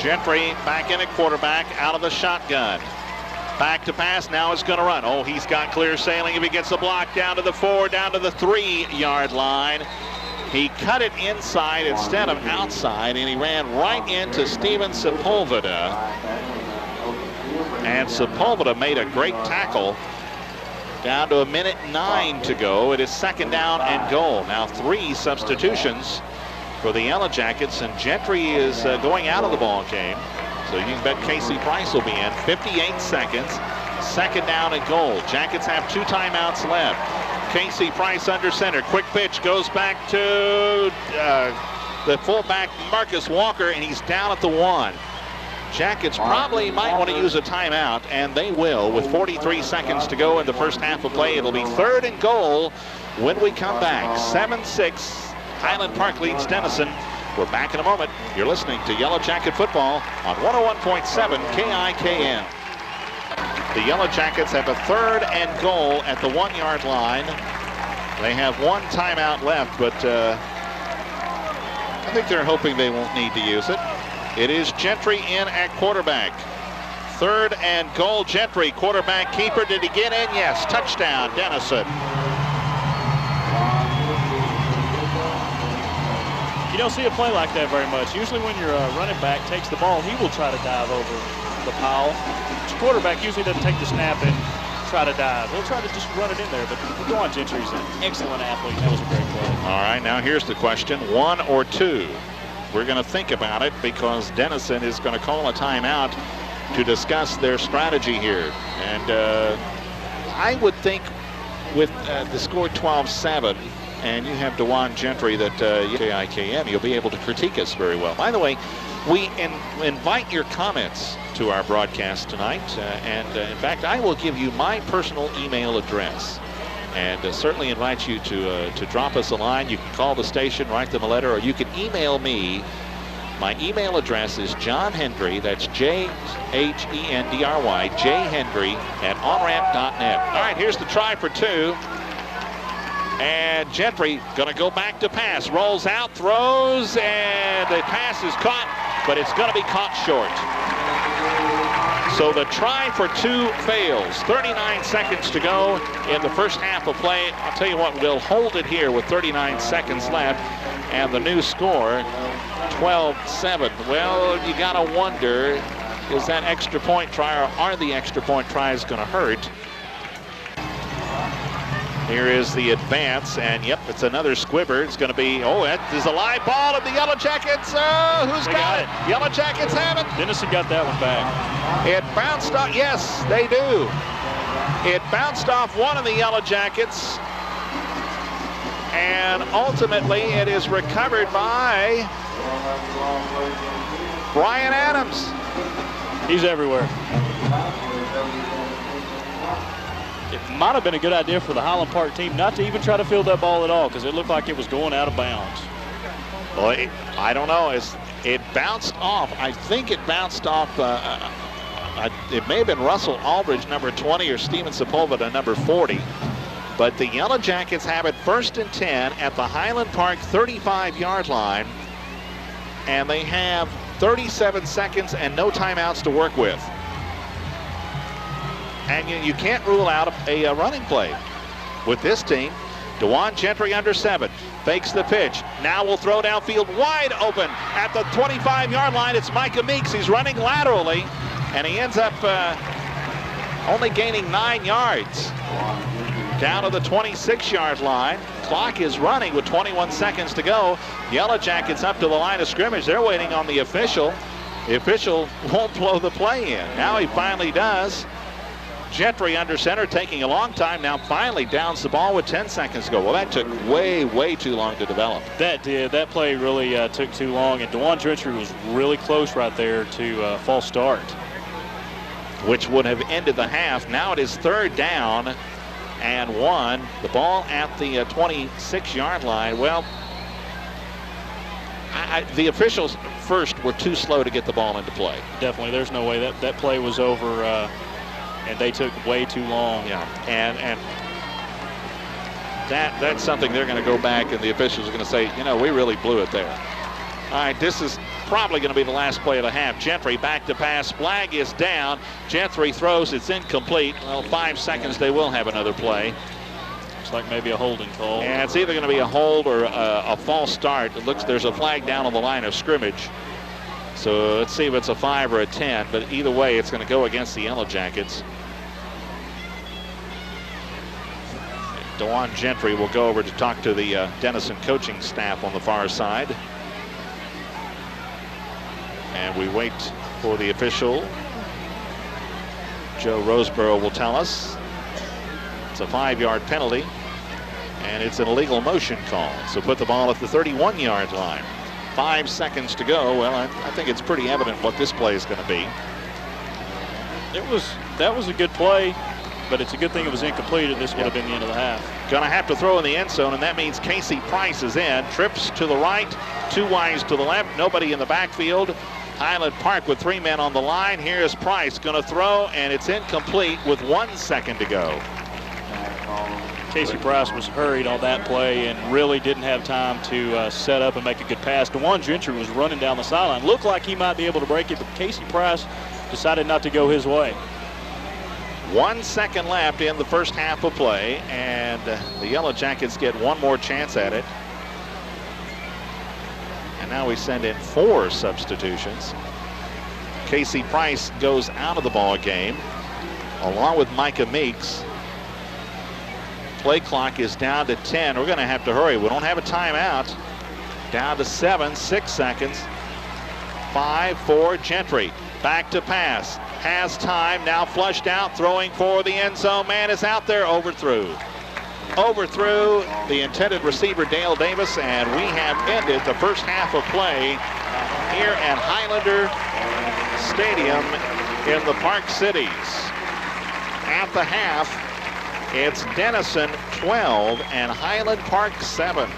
Gentry back in at quarterback, out of the shotgun. Back to pass, now is going to run. Oh, he's got clear sailing if he gets the block down to the 4, down to the 3-yard line. He cut it inside instead of outside, and he ran right into Steven Sepulveda. And Sepulveda made a great tackle. Down to a minute 9 to go. It is 2nd down and goal. Now 3 substitutions for the Yellow Jackets, and Gentry is going out of the ball game. So you can bet Casey Price will be in. 58 seconds. 2nd down and goal. Jackets have 2 timeouts left. Casey Price under center. Quick pitch goes back to the fullback Marcus Walker, and he's down at the 1. Jackets probably might want to use a timeout, and they will with 43 seconds to go in the first half of play. It'll be 3rd and goal when we come back. 7-6. Highland Park leads Denison. We're back in a moment. You're listening to Yellow Jacket Football on 101.7 KIKM. The Yellow Jackets have a 3rd and goal at the 1-yard line. They have 1 timeout left, but I think they're hoping they won't need to use it. It is Gentry in at quarterback. 3rd and goal, Gentry, quarterback keeper. Did he get in? Yes, touchdown, Denison. You don't see a play like that very much. Usually when your running back takes the ball, he will try to dive over the pile. The quarterback usually doesn't take the snap and try to dive. He'll try to just run it in there, but Dewan Gentry's an excellent athlete. That was a great play. All right, now here's the question, 1 or 2? We're going to think about it because Denison is going to call a timeout to discuss their strategy here. And I would think with the score 12-7, and you have Dewan Gentry that KIKM, you'll be able to critique us very well. By the way, we invite your comments to our broadcast tonight. In fact, I will give you my personal email address. And certainly invite you to drop us a line. You can call the station, write them a letter, or you can email me. My email address is John Hendry, that's Jhendry, jhendry @onramp.net. All right, here's the try for 2. And Gentry going to go back to pass. Rolls out, throws, and the pass is caught, but it's going to be caught short. So the try for 2 fails. 39 seconds to go in the first half of play. I'll tell you what, we'll hold it here with 39 seconds left. And the new score, 12-7. Well, you got to wonder, is that extra point try or are the extra point tries going to hurt? Here is the advance, and yep, it's another squibber. It's going to be, oh, that is a live ball of the Yellow Jackets. Who's got it? Yellow Jackets have it. Denison got that one back. It bounced off, yes, they do. It bounced off one of the Yellow Jackets, and ultimately it is recovered by Brian Adams. He's everywhere. It might have been a good idea for the Highland Park team not to even try to field that ball at all because it looked like it was going out of bounds. Well, I don't know. It bounced off. I think it bounced off. It may have been Russell Aldridge, number 20, or Steven Sepulveda, number 40. But the Yellow Jackets have it 1st and 10 at the Highland Park 35-yard line. And they have 37 seconds and no timeouts to work with. And you can't rule out a running play with this team. DeJuan Gentry under 7. Fakes the pitch. Now will throw downfield wide open at the 25-yard line. It's Micah Meeks. He's running laterally, and he ends up only gaining 9 yards. Down to the 26-yard line. Clock is running with 21 seconds to go. Yellow Jackets up to the line of scrimmage. They're waiting on the official. The official won't blow the play in. Now he finally does. Gentry under center, taking a long time. Now finally downs the ball with 10 seconds to go. Well, that took way too long to develop. That did. That play really took too long, and DeJuan Gentry was really close right there to false start, which would have ended the half. Now it is 3rd down and 1. The ball at the 26-yard line. Well, the officials first were too slow to get the ball into play. Definitely. There's no way that play was over, and they took way too long. Yeah, and that's something they're going to go back, and the officials are going to say, you know, we really blew it there. All right, this is probably going to be the last play of the half. Gentry back to pass. Flag is down. Gentry throws. It's incomplete. Well, 5 seconds. They will have another play. Looks like maybe a holding call. And it's either going to be a hold or a false start. It looks there's a flag down on the line of scrimmage. So let's see if it's a 5 or a 10. But either way, it's going to go against the Yellow Jackets. DeJuan Gentry will go over to talk to the Denison coaching staff on the far side. And we wait for the official. Joe Roseborough will tell us. It's a 5-yard penalty, and it's an illegal motion call. So put the ball at the 31-yard line. 5 seconds to go. Well, I think it's pretty evident what this play is going to be. That was a good play, but it's a good thing it was incomplete, and this would have been the end of the half. Going to have to throw in the end zone, and that means Casey Price is in. Trips to the right, 2 wides to the left, nobody in the backfield. Highland Park with 3 men on the line. Here's Price going to throw, and it's incomplete with 1 second to go. Casey Price was hurried on that play and really didn't have time to set up and make a good pass. DeJuan Gentry was running down the sideline. Looked like he might be able to break it, but Casey Price decided not to go his way. 1 second left in the first half of play, and the Yellow Jackets get one more chance at it. And now we send in 4 substitutions. Casey Price goes out of the ball game, along with Micah Meeks. Play clock is down to 10. We're going to have to hurry. We don't have a timeout. Down to 7, 6 seconds. 5, 4, Gentry. Back to pass. Has time, now flushed out, throwing for the end zone. Man is out there, overthrew. Overthrew the intended receiver, Dale Davis, and we have ended the first half of play here at Highlander Stadium in the Park Cities. At the half, it's Denison 12 and Highland Park 7.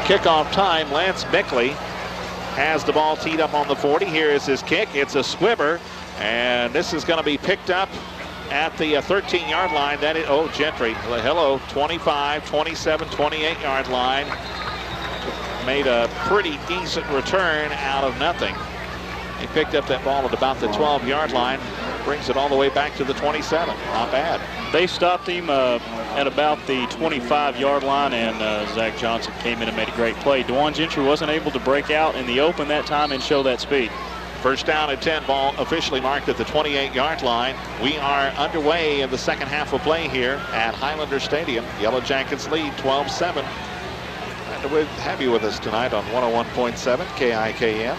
Kickoff time, Lance Bickley has the ball teed up on the 40. Here is his kick. It's a swimmer, and this is going to be picked up at the 13-yard line. That is, oh, Gentry, hello, 25, 27, 28-yard line. Made a pretty decent return out of nothing. He picked up that ball at about the 12-yard line, brings it all the way back to the 27. Not bad. They stopped him at about the 25-yard line, and Zach Johnson came in and made a great play. DeJuan Gentry wasn't able to break out in the open that time and show that speed. First down and 10, ball officially marked at the 28-yard line. We are underway in the second half of play here at Highlander Stadium. Yellow Jackets lead 12-7. And we'll have you with us tonight on 101.7 KIKM.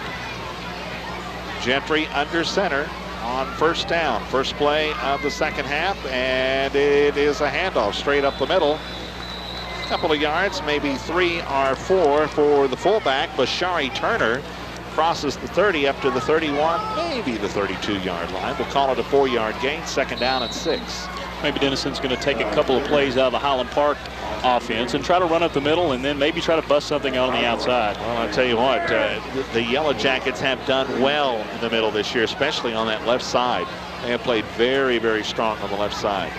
Gentry under center on first down. First play of the second half, and it is a handoff straight up the middle. A couple of yards, maybe 3 or 4 for the fullback. Bashari Turner crosses the 30 up to the 31, maybe the 32-yard line. We'll call it a 4-yard gain, second down and 6. Maybe Denison's going to take a couple of plays out of the Highland Park offense and try to run up the middle and then maybe try to bust something out on the outside. Well, I'll tell you what, the Yellow Jackets have done well in the middle this year, especially on that left side. They have played very, very strong on the left side.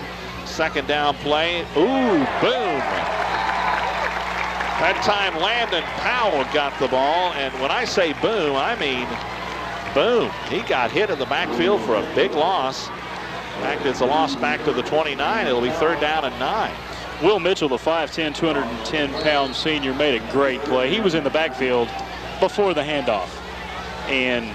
Second down play. Ooh, boom. That time Landon Powell got the ball, and when I say boom, I mean boom. He got hit in the backfield for a big loss. In fact, it's a loss back to the 29. It'll be third down and 9. Will Mitchell, the 5'10", 210-pound senior, made a great play. He was in the backfield before the handoff and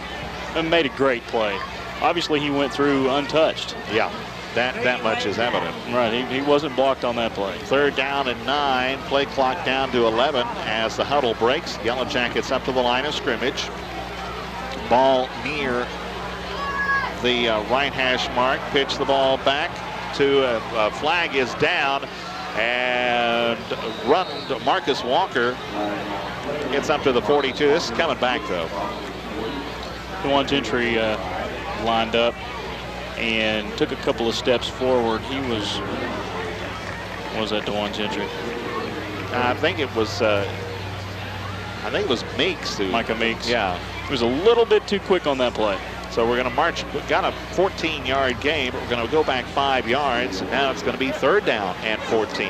made a great play. Obviously, he went through untouched. Yeah, that much is evident. Right, he wasn't blocked on that play. Third down and 9. Play clock down to 11 as the huddle breaks. Yellow Jackets up to the line of scrimmage. Ball near the right hash mark. Pitch the ball back to a flag is down, and run Marcus Walker gets up to the 42. This is coming back though. DeJuan Gentry lined up and took a couple of steps forward. He was, what was that, DeJuan Gentry? I think it was Meeks. Micah Meeks. Yeah. He was a little bit too quick on that play. So we're going to march. We've got a 14-yard gain. We're going to go back 5 yards. And now it's going to be third down and 14.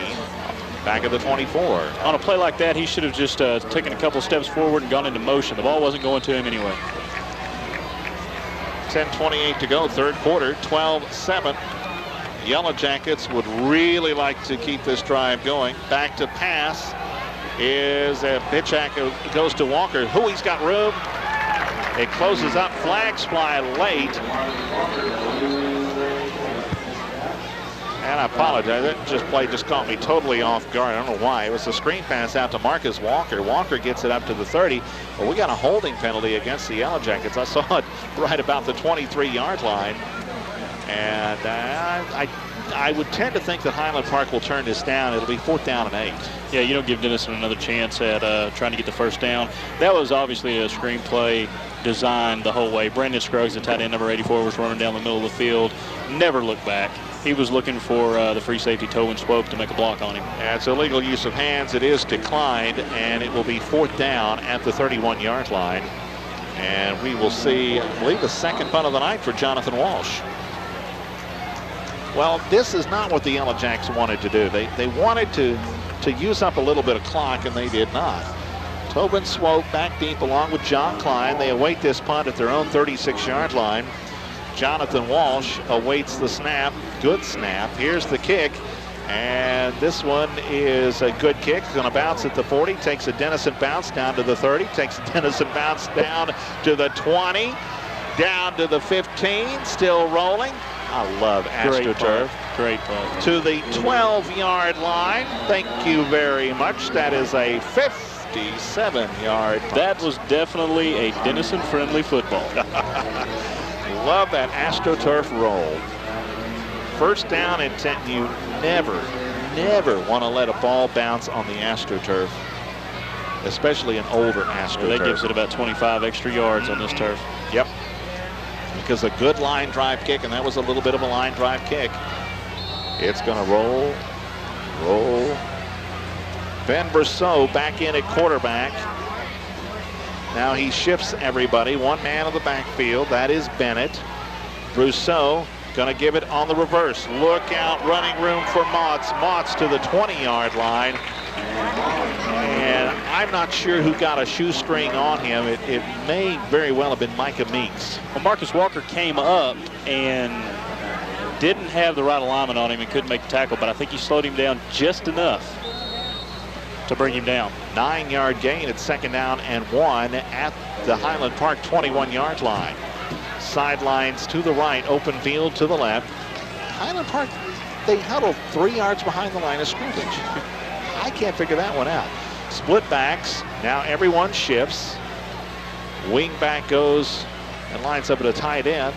Back at the 24. On a play like that, he should have just taken a couple steps forward and gone into motion. The ball wasn't going to him anyway. 10:28 to go, third quarter, 12-7. Yellow Jackets would really like to keep this drive going. Back to pass is a pitch goes to Walker. He's got room. It closes up. Flags fly late. And I apologize. That play just caught me totally off guard. I don't know why. It was a screen pass out to Marcus Walker. Walker gets it up to the 30. Well, we got a holding penalty against the Yellow Jackets. I saw it right about the 23-yard line. And I would tend to think that Highland Park will turn this down. It'll be fourth down and 8. Yeah, you don't give Denison another chance at trying to get the first down. That was obviously a screenplay designed the whole way. Brandon Scruggs, the tight end number 84, was running down the middle of the field. Never looked back. He was looking for the free safety Tobin Swope to make a block on him. Yeah, it's illegal use of hands. It is declined, and it will be fourth down at the 31-yard line. And we will see, I believe, the second punt of the night for Jonathan Walsh. Well, this is not what the Yellow Jacks wanted to do. They wanted to use up a little bit of clock, and they did not. Tobin Swope back deep along with John Klein. They await this punt at their own 36-yard line. Jonathan Walsh awaits the snap. Good snap. Here's the kick. And this one is a good kick. It's going to bounce at the 40. Takes a Denison bounce down to the 30. Takes a Denison bounce down to the 20. Down to the 15. Still rolling. I love AstroTurf. Great play. To the 12-yard line. Thank you very much. That is a 57-yard punt. That was definitely a Denison-friendly football. Love that AstroTurf roll. First down and 10. You never want to let a ball bounce on the AstroTurf, especially an older AstroTurf. That gives it about 25 extra yards on this turf. Yep. Because a good line drive kick, and that was a little bit of a line drive kick. It's going to roll, Ben Brousseau back in at quarterback. Now he shifts everybody. One man on the backfield. That is Bennett. Brousseau going to give it on the reverse. Look out, running room for Motts. Motts to the 20-yard line. And I'm not sure who got a shoestring on him. It may very well have been Micah Meeks. Well, Marcus Walker came up and didn't have the right alignment on him and couldn't make the tackle, but I think he slowed him down just enough to bring him down. 9-yard gain at 2nd down and 1 at the Highland Park 21-yard line. Sidelines to the right, open field to the left. Highland Park, they huddled 3 yards behind the line of scrimmage. I can't figure that one out. Split backs, now everyone shifts. Wing back goes and lines up at a tight end.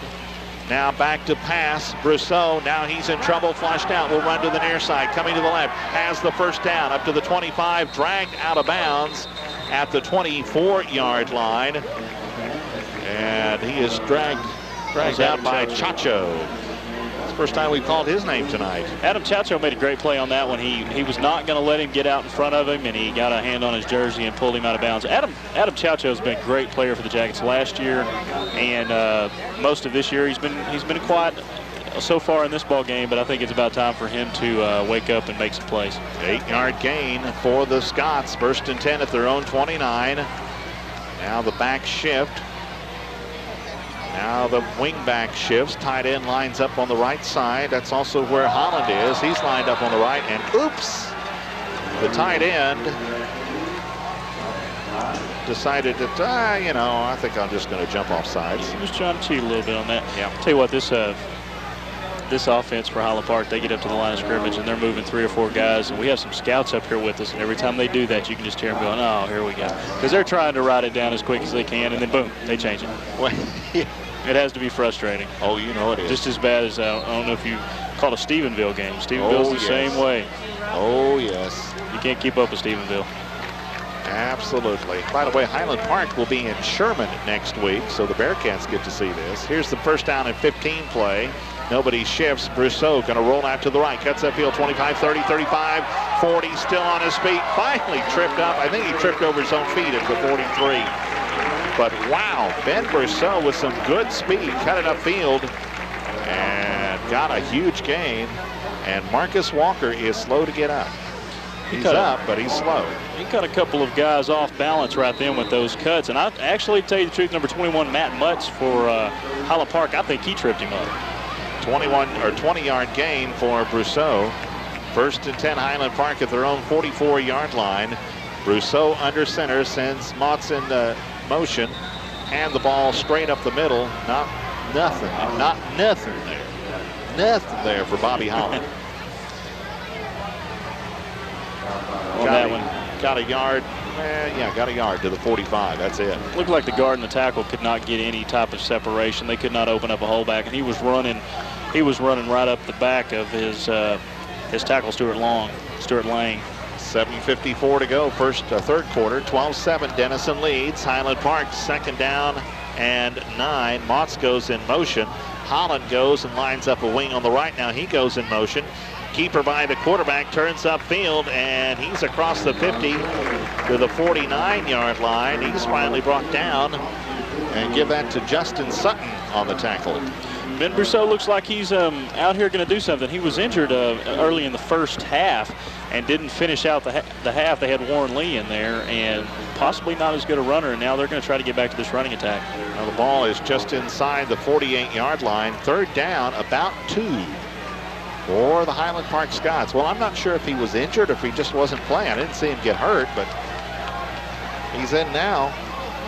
Now back to pass, Brousseau, now he's in trouble, flushed out, will run to the near side, coming to the left, has the first down, up to the 25, dragged out of bounds at the 24-yard line. And he is dragged out by Chacho. It's the first time we've called his name tonight. Adam Chacho made a great play on that one. He was not going to let him get out in front of him, and he got a hand on his jersey and pulled him out of bounds. Adam Chacho has been a great player for the Jackets last year, and most of this year he's been quiet so far in this ball game, but I think it's about time for him to wake up and make some plays. 8-yard gain for the Scots. 1st and 10 at their own 29. Now the back shift. Now the wing back shifts. Tight end lines up on the right side. That's also where Holland is. He's lined up on the right, and oops! The tight end decided that, I think I'm just going to jump off sides. He was trying to cheat a little bit on that. Yeah. Tell you what, this offense for Highland Park, they get up to the line of scrimmage and they're moving 3 or 4 guys, and we have some scouts up here with us, and every time they do that, you can just hear them going, oh, here we go. Because they're trying to write it down as quick as they can, and then boom, they change it. Well, yeah. It has to be frustrating. Oh, you know it is. Just as bad as, I don't know if you call a Stephenville game. Stephenville's the same way. Oh, yes. You can't keep up with Stephenville. Absolutely. By the way, Highland Park will be in Sherman next week, so the Bearcats get to see this. Here's the 1st down and 15 play. Nobody shifts. Brousseau going to roll out to the right. Cuts upfield 25, 30, 35, 40. Still on his feet. Finally tripped up. I think he tripped over his own feet at the 43. But wow, Ben Brousseau with some good speed. Cut it upfield and got a huge gain. And Marcus Walker is slow to get up. He's up, but he's slow. He cut a couple of guys off balance right then with those cuts. And I actually, tell you the truth, number 21, Matt Mutz for Highland Park, I think he tripped him up. 20-yard gain for Brousseau. 1st and 10, Highland Park at their own 44-yard line. Brousseau under center, sends Motts in motion. Hand the ball straight up the middle. Nothing there. Nothing there for Bobby Holland. Got a yard. Got a yard to the 45. That's it. Looked like the guard and the tackle could not get any type of separation. They could not open up a hole back, and he was running right up the back of his tackle, Stuart Lang. 7:54 to go, third quarter. 12-7, Denison leads. Highland Park 2nd down and 9. Motts goes in motion. Holland goes and lines up a wing on the right. Now he goes in motion. Keeper by the quarterback turns upfield, and he's across the 50 to the 49-yard line. He's finally brought down, and give that to Justin Sutton on the tackle. Ben Brousseau looks like he's out here going to do something. He was injured early in the first half and didn't finish out the half. They had Warren Lee in there, and possibly not as good a runner, and now they're going to try to get back to this running attack. Now the ball is just inside the 48-yard line. 3rd down, about 2 for the Highland Park Scots. Well, I'm not sure if he was injured or if he just wasn't playing. I didn't see him get hurt, but he's in now.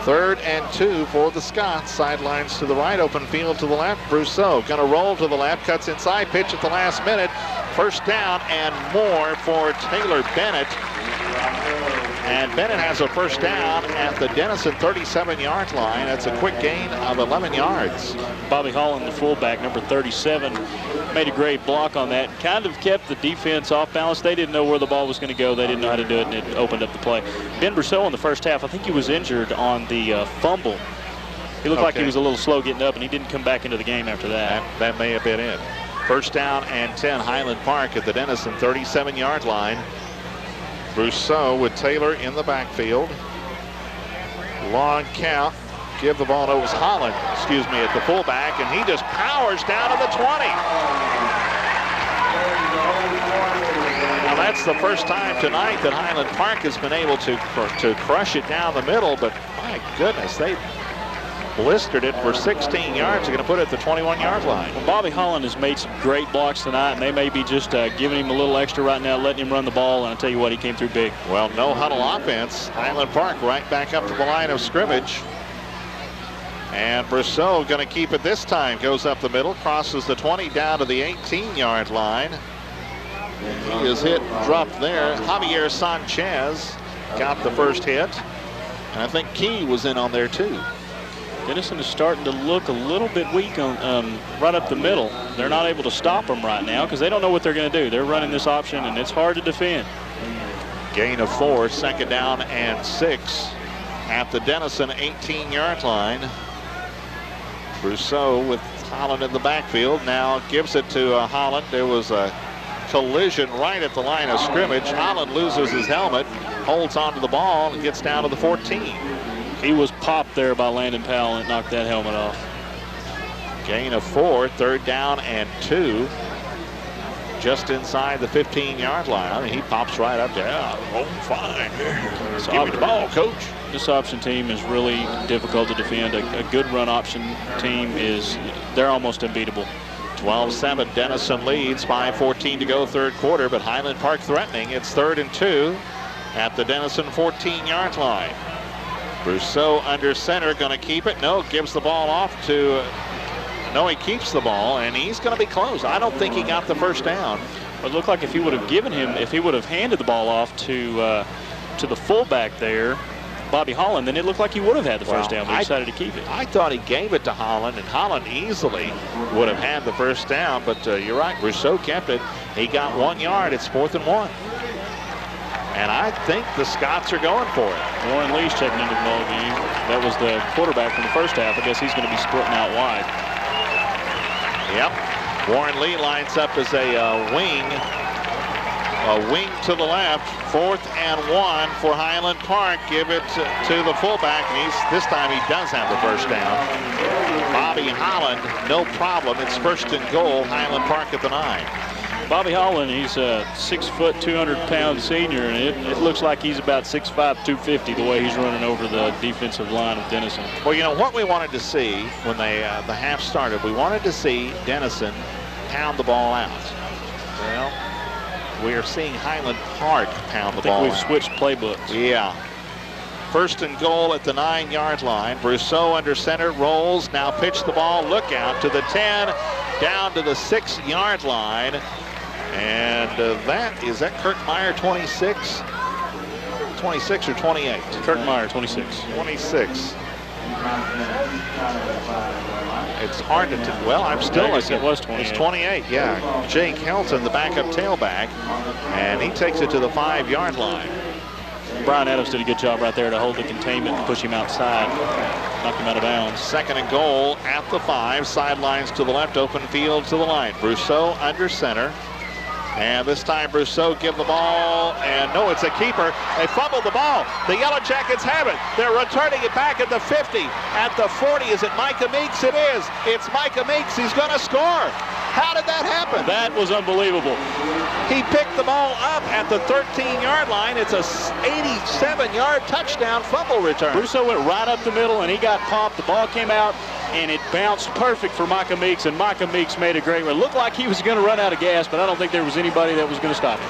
3rd and 2 for the Scots. Sidelines to the right, open field to the left. Brousseau going to roll to the left, cuts inside, pitch at the last minute. 1st down and more for Taylor Bennett. And Bennett has a 1st down at the Denison 37-yard line. That's a quick gain of 11 yards. Bobby Holland, the fullback, number 37, made a great block on that. Kind of kept the defense off balance. They didn't know where the ball was going to go. They didn't know how to do it, and it opened up the play. Ben Brousseau in the first half, I think he was injured on the fumble. He looked like he was a little slow getting up, and he didn't come back into the game after that. That may have been it. 1st down and 10, Highland Park at the Denison 37-yard line. Brousseau with Taylor in the backfield. Long count. Give the ball to Holland, at the fullback, and he just powers down to the 20. Now that's the first time tonight that Highland Park has been able to crush it down the middle, but my goodness, they blistered it for 16 yards. They're going to put it at the 21-yard line. Well, Bobby Holland has made some great blocks tonight, and they may be just giving him a little extra right now, letting him run the ball, and I'll tell you what, he came through big. Well, no huddle offense. Highland Park right back up to the line of scrimmage. And Brousseau going to keep it this time. Goes up the middle, crosses the 20 down to the 18-yard line. He is hit, dropped there. Javier Sanchez got the first hit. And I think Key was in on there too. Denison is starting to look a little bit weak on right up the middle. They're not able to stop them right now because they don't know what they're going to do. They're running this option, and it's hard to defend. Gain of 4, second down and 6 at the Denison 18-yard line. Brousseau with Holland in the backfield. Now gives it to Holland. There was a collision right at the line of scrimmage. Holland loses his helmet, holds onto the ball, and gets down to the 14. He was popped there by Landon Powell and knocked that helmet off. Gain of 4, third down and 2. Just inside the 15-yard line. I mean, he pops right up there. Oh, fine. Give me the ball, coach. This option team is really difficult to defend. A good run option team they're almost unbeatable. 12-7, Denison leads, 5:14 to go, third quarter, but Highland Park threatening. It's 3rd and 2 at the Denison 14-yard line. Brousseau under center, going to keep it. No, gives the ball off to, no, he keeps the ball, and he's going to be close. I don't think he got the first down. It looked like if he would have handed the ball off to the fullback there, Bobby Holland, then it looked like he would have had the first down, but he decided to keep it. I thought he gave it to Holland, and Holland easily would have had the first down, but you're right, Brousseau kept it. He got 1 yard. It's 4th and 1. And I think the Scots are going for it. Warren Lee's checking into the ball game. That was the quarterback from the first half. I guess he's going to be splitting out wide. Yep. Warren Lee lines up as a wing to the left. 4th and 1 for Highland Park. Give it to the fullback, and this time he does have the first down. Bobby Holland, no problem. It's 1st and goal. Highland Park at the 9. Bobby Holland, he's a 6 foot, 200-pound senior, and it looks like he's about 6'5", 250 the way he's running over the defensive line of Denison. Well, you know what we wanted to see when the half started? We wanted to see Denison pound the ball out. Well, we are seeing Highland Park pound the ball out. I think we've switched playbooks. Yeah. 1st and goal at the 9-yard line. Brousseau under center, rolls, now pitch the ball, look out to the 10, down to the 6-yard line. And is that Kirk Meyer, 26? 26 or 28? Kirk Meyer, 26. 26. It's hard to tell. Well, I'm still looking. It was 28. It's 28, yeah. Jake Helton, the backup tailback, and he takes it to the 5-yard line. Brian Adams did a good job right there to hold the containment and push him outside, knock him out of bounds. 2nd and goal at the 5, sidelines to the left, open field to the line. Brousseau under center. And this time Brousseau give the ball, and no, it's a keeper. They fumbled the ball. The Yellow Jackets have it. They're returning it back at the 50. At the 40, is it Micah Meeks? It is. It's Micah Meeks. He's going to score. How did that happen? That was unbelievable. He picked the ball up at the 13-yard line. It's a 87-yard touchdown fumble return. Brousseau went right up the middle, and he got popped. The ball came out, and it bounced perfect for Micah Meeks, and Micah Meeks made a great run. It looked like he was going to run out of gas, but I don't think there was anybody that was going to stop him.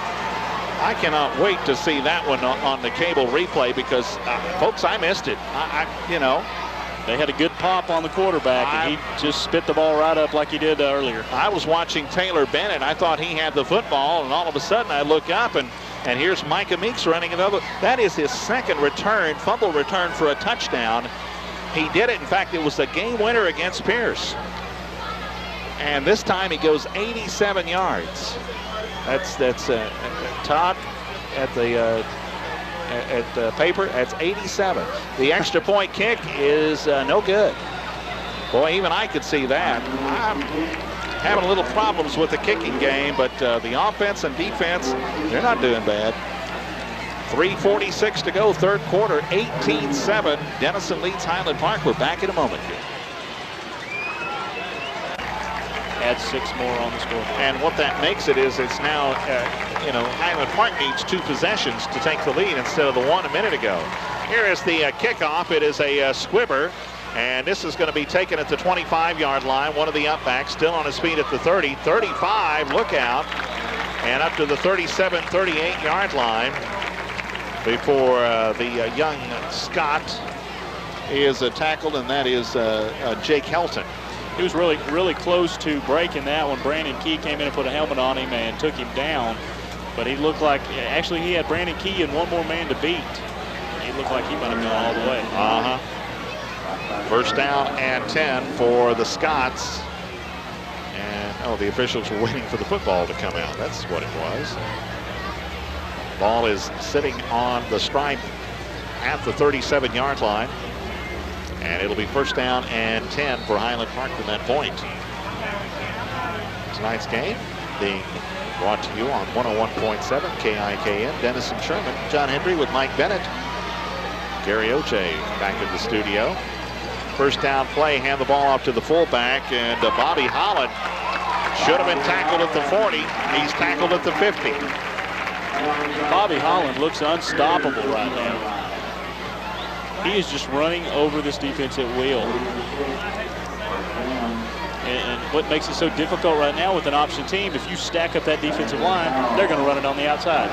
I cannot wait to see that one on the cable replay because, folks, I missed it. They had a good pop on the quarterback, and he just spit the ball right up like he did earlier. I was watching Taylor Bennett. I thought he had the football, and all of a sudden I look up, and here's Micah Meeks running another. That is his 2nd return, fumble return for a touchdown. He did it. In fact, it was the game winner against Pierce. And this time he goes 87 yards. That's Todd at the paper. That's 87. The extra point kick is no good. Boy, even I could see that. I'm having a little problems with the kicking game, but the offense and defense, they're not doing bad. 3:46 to go, third quarter, 18-7. Denison leads Highland Park. We're back in a moment here. Add 6 more on the scoreboard. And what that makes it is it's now, Highland Park needs 2 possessions to take the lead instead of the 1 a minute ago. Here is the kickoff. It is a squibber, and this is going to be taken at the 25-yard line. One of the upbacks still on his feet at the 30, 35, look out, and up to the 37, 38-yard line before the young Scott is tackled, and that is Jake Helton. He was really close to breaking that one. Brandon Key came in and put a helmet on him and took him down. But he looked like, actually he had Brandon Key and one more man to beat. He looked like he might have gone all the way. First down and 10 for the Scots. And, the officials were waiting for the football to come out. That's what it was. Ball is sitting on the stripe at the 37-yard line. And it'll be first down and 10 for Highland Park from that point. Tonight's game being brought to you on 101.7 KIKM. Denison Sherman, John Hendry with Mike Bennett. Gary Oche back in the studio. First down play, hand the ball off to the fullback, and Bobby Holland should have been tackled at the 40. He's tackled at the 50. Bobby Holland looks unstoppable right now. He is just running over this defense at will. And what makes it so difficult right now with an option team, if you stack up that defensive line, they're going to run it on the outside.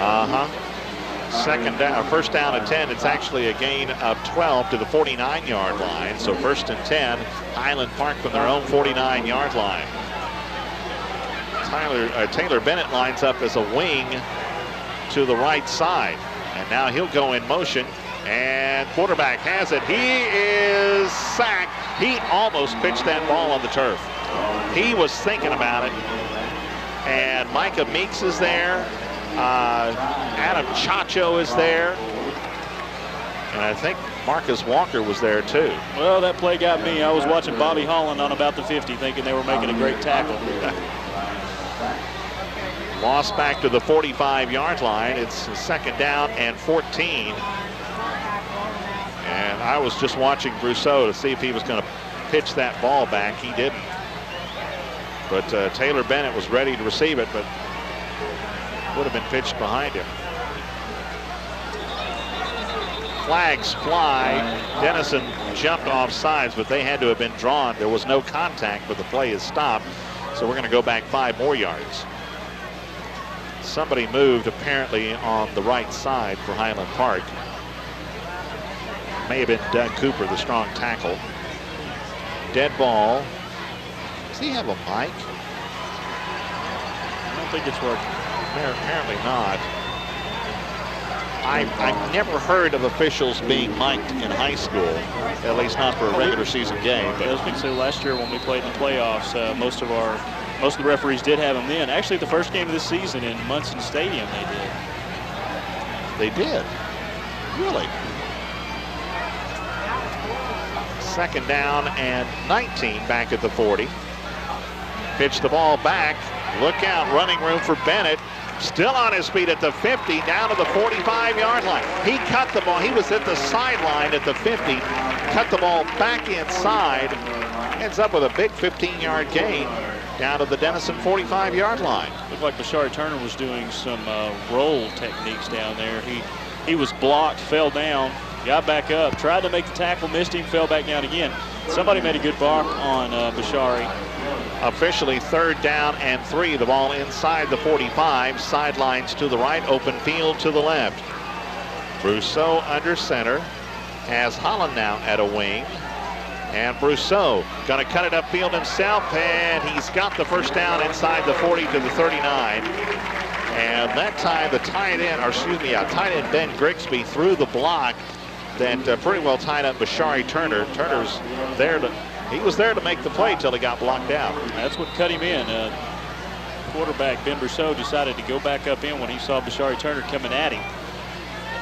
First down and 10. It's actually a gain of 12 to the 49-yard line. So first and 10, Highland Park from their own 49-yard line. Taylor Bennett lines up as a wing to the right side. And now he'll go in motion. And quarterback has it. He is sacked. He almost pitched that ball on the turf. He was thinking about it. And Micah Meeks is there. Adam Chacho is there. And I think Marcus Walker was there too. Well, that play got me. I was watching Bobby Holland on about the 50 thinking they were making a great tackle. Lost back to the 45-yard line. It's second down and 14. And I was just watching Brousseau to see if he was going to pitch that ball back. He didn't. But Taylor Bennett was ready to receive it, but would have been pitched behind him. Flags fly. Denison jumped off sides, but they had to have been drawn. There was no contact, but the play is stopped. So we're going to go back 5 more yards. Somebody moved apparently on the right side for Highland Park. May have been Doug Cooper, the strong tackle. Dead ball. Does he have a mic? I don't think it's working. Apparently not. I've never heard of officials being mic'd in high school, at least not for a regular season game. But I was going to say last year when we played in the playoffs, most of the referees did have them then. Actually, the first game of the season in Munson Stadium, they did. They did? Really? Second down and 19 back at the 40. Pitch the ball back. Look out, running room for Bennett. Still on his feet at the 50, down to the 45-yard line. He cut the ball. He was at the sideline at the 50. Cut the ball back inside. Ends up with a big 15-yard gain down to the Denison 45-yard line. Looked like Bashari Turner was doing some roll techniques down there. He was blocked, fell down, got back up, tried to make the tackle, missed him, fell back down again. Somebody made a good block on Bashari. Officially third down and 3. The ball inside the 45. Sidelines to the right, open field to the left. Brousseau under center. Has Holland now at a wing. And Brousseau going to cut it upfield himself, and he's got the first down inside the 40 to the 39. And that time the tight end Ben Grigsby threw the block that pretty well tied up Bashari Turner. Turner's there he was there to make the play till he got blocked out. That's what cut him in. Quarterback Ben Brousseau decided to go back up in when he saw Bashari Turner coming at him.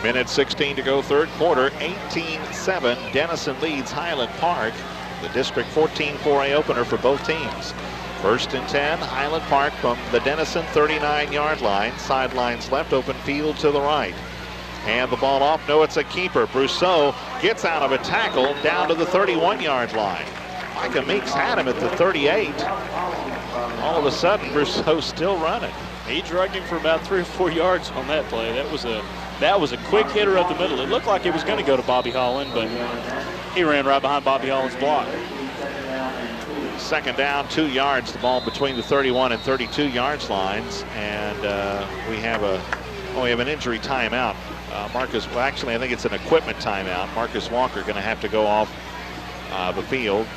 Minute 16 to go, third quarter, 18-7. Denison leads Highland Park. The District 14 4A opener for both teams. First and 10, Highland Park from the Denison 39-yard line. Sidelines left, open field to the right. And the ball off. No, it's a keeper. Brousseau gets out of a tackle down to the 31-yard line. Micah Meeks had him at the 38. All of a sudden, Brousseau's still running. He drugged him for about 3 or 4 yards on that play. That was a quick hitter up the middle. It looked like it was going to go to Bobby Holland, but he ran right behind Bobby Holland's block. Second down, 2 yards. The ball between the 31 and 32 yards lines, and we have an injury timeout. Well, actually, I think it's an equipment timeout. Marcus Walker going to have to go off the field.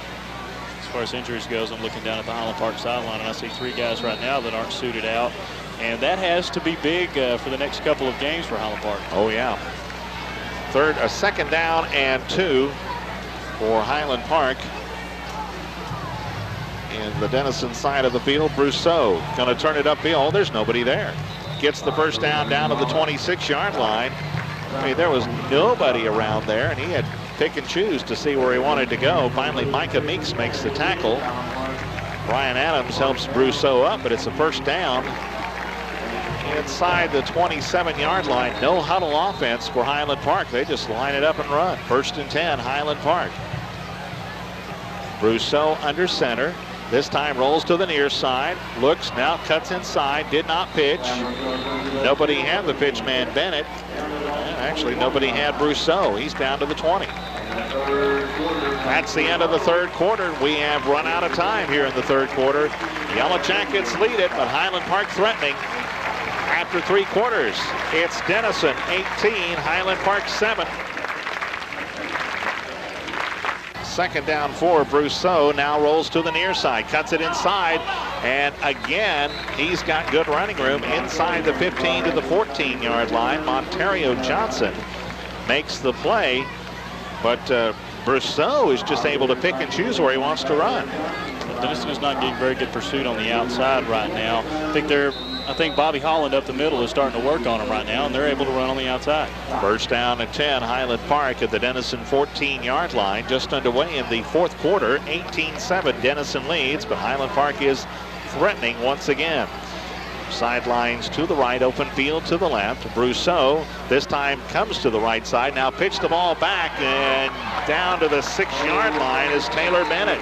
As far as injuries goes, I'm looking down at the Highland Park sideline, and I see 3 guys right now that aren't suited out. And that has to be big for the next couple of games for Highland Park. Oh, yeah. Second down and 2 for Highland Park. In the Denison side of the field, Brousseau going to turn it upfield. There's nobody there. Gets the first down to the 26-yard line. I mean, there was nobody around there, and he had pick and choose to see where he wanted to go. Finally, Micah Meeks makes the tackle. Brian Adams helps Brousseau up, but it's a first down inside the 27-yard line. No huddle offense for Highland Park. They just line it up and run. 1st and 10, Highland Park. Brousseau under center. This time rolls to the near side. Looks, now cuts inside. Did not pitch. Nobody had the pitch man, Bennett. Actually, nobody had Brousseau. He's down to the 20. That's the end of the third quarter. We have run out of time here in the third quarter. Yellow Jackets lead it, but Highland Park threatening after 3 quarters. It's Denison 18, Highland Park 7. Second down for Brousseau. Now rolls to the near side, cuts it inside, and again, he's got good running room inside the 15 to the 14-yard line. Montario Johnson makes the play, but Brousseau is just able to pick and choose where he wants to run. Denison is not getting very good pursuit on the outside right now. I think Bobby Holland up the middle is starting to work on him right now, and they're able to run on the outside. First down and 10, Highland Park at the Denison 14-yard line. Just underway in the fourth quarter. 18-7, Denison leads, but Highland Park is threatening once again. Sidelines to the right, open field to the left. Brousseau this time comes to the right side. Now pitch the ball back, and down to the 6-yard line is Taylor Bennett.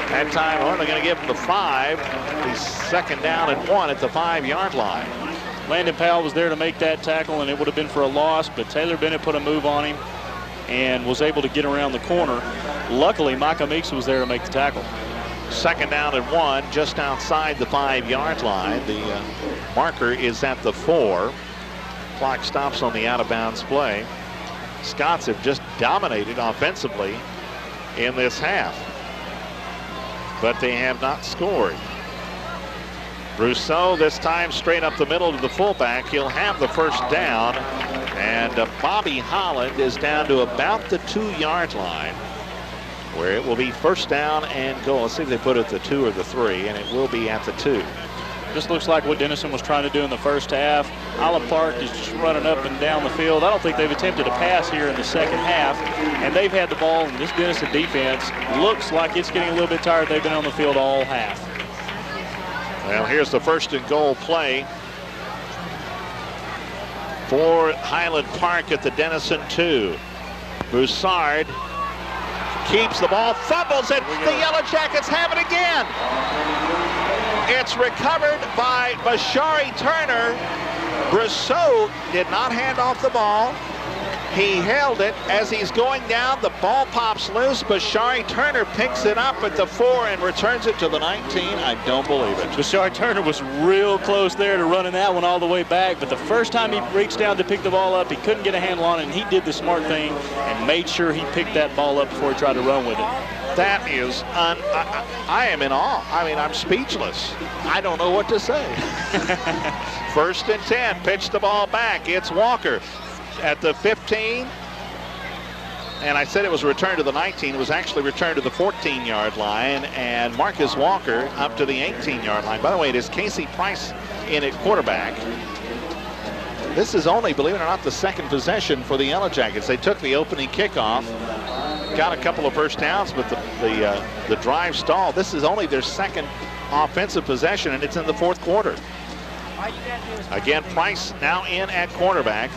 That time, they're going to give him the 5. He's second down and 1 at the 5-yard line. Landon Powell was there to make that tackle, and it would have been for a loss, but Taylor Bennett put a move on him and was able to get around the corner. Luckily, Micah Meeks was there to make the tackle. Second down and 1, just outside the 5-yard line. The marker is at the 4. Clock stops on the out-of-bounds play. Scots have just dominated offensively in this half, but they have not scored. Brousseau this time straight up the middle to the fullback. He'll have the first down, and Bobby Holland is down to about the 2-yard line, where it will be first down and goal. Let's see if they put it at the 2 or the 3, and it will be at the 2. This looks like what Denison was trying to do in the first half. Highland Park is just running up and down the field. I don't think they've attempted a pass here in the second half, and they've had the ball, and this Denison defense looks like it's getting a little bit tired. They've been on the field all half. Well, here's the first and goal play for Highland Park at the Denison 2. Broussard keeps the ball, fumbles it. The Yellow Jackets have it again. It's recovered by Bashari Turner. Brousseau did not hand off the ball. He held it. As he's going down, the ball pops loose. Bashari Turner picks it up at the 4 and returns it to the 19. I don't believe it. Bashari Turner was real close there to running that one all the way back, but the first time he reached down to pick the ball up, he couldn't get a handle on it, and he did the smart thing and made sure he picked that ball up before he tried to run with it. That is, I am in awe. I mean, I'm speechless. I don't know what to say. First and 10, pitch the ball back. It's Walker at the 15. And I said it was returned to the 19. It was actually returned to the 14-yard line. And Marcus Walker up to the 18-yard line. By the way, it is Casey Price in at quarterback. This is only, believe it or not, the second possession for the Yellow Jackets. They took the opening kickoff, got a couple of first downs, but the drive stalled. This is only their second offensive possession, and it's in the fourth quarter. Again, Price now in at quarterback.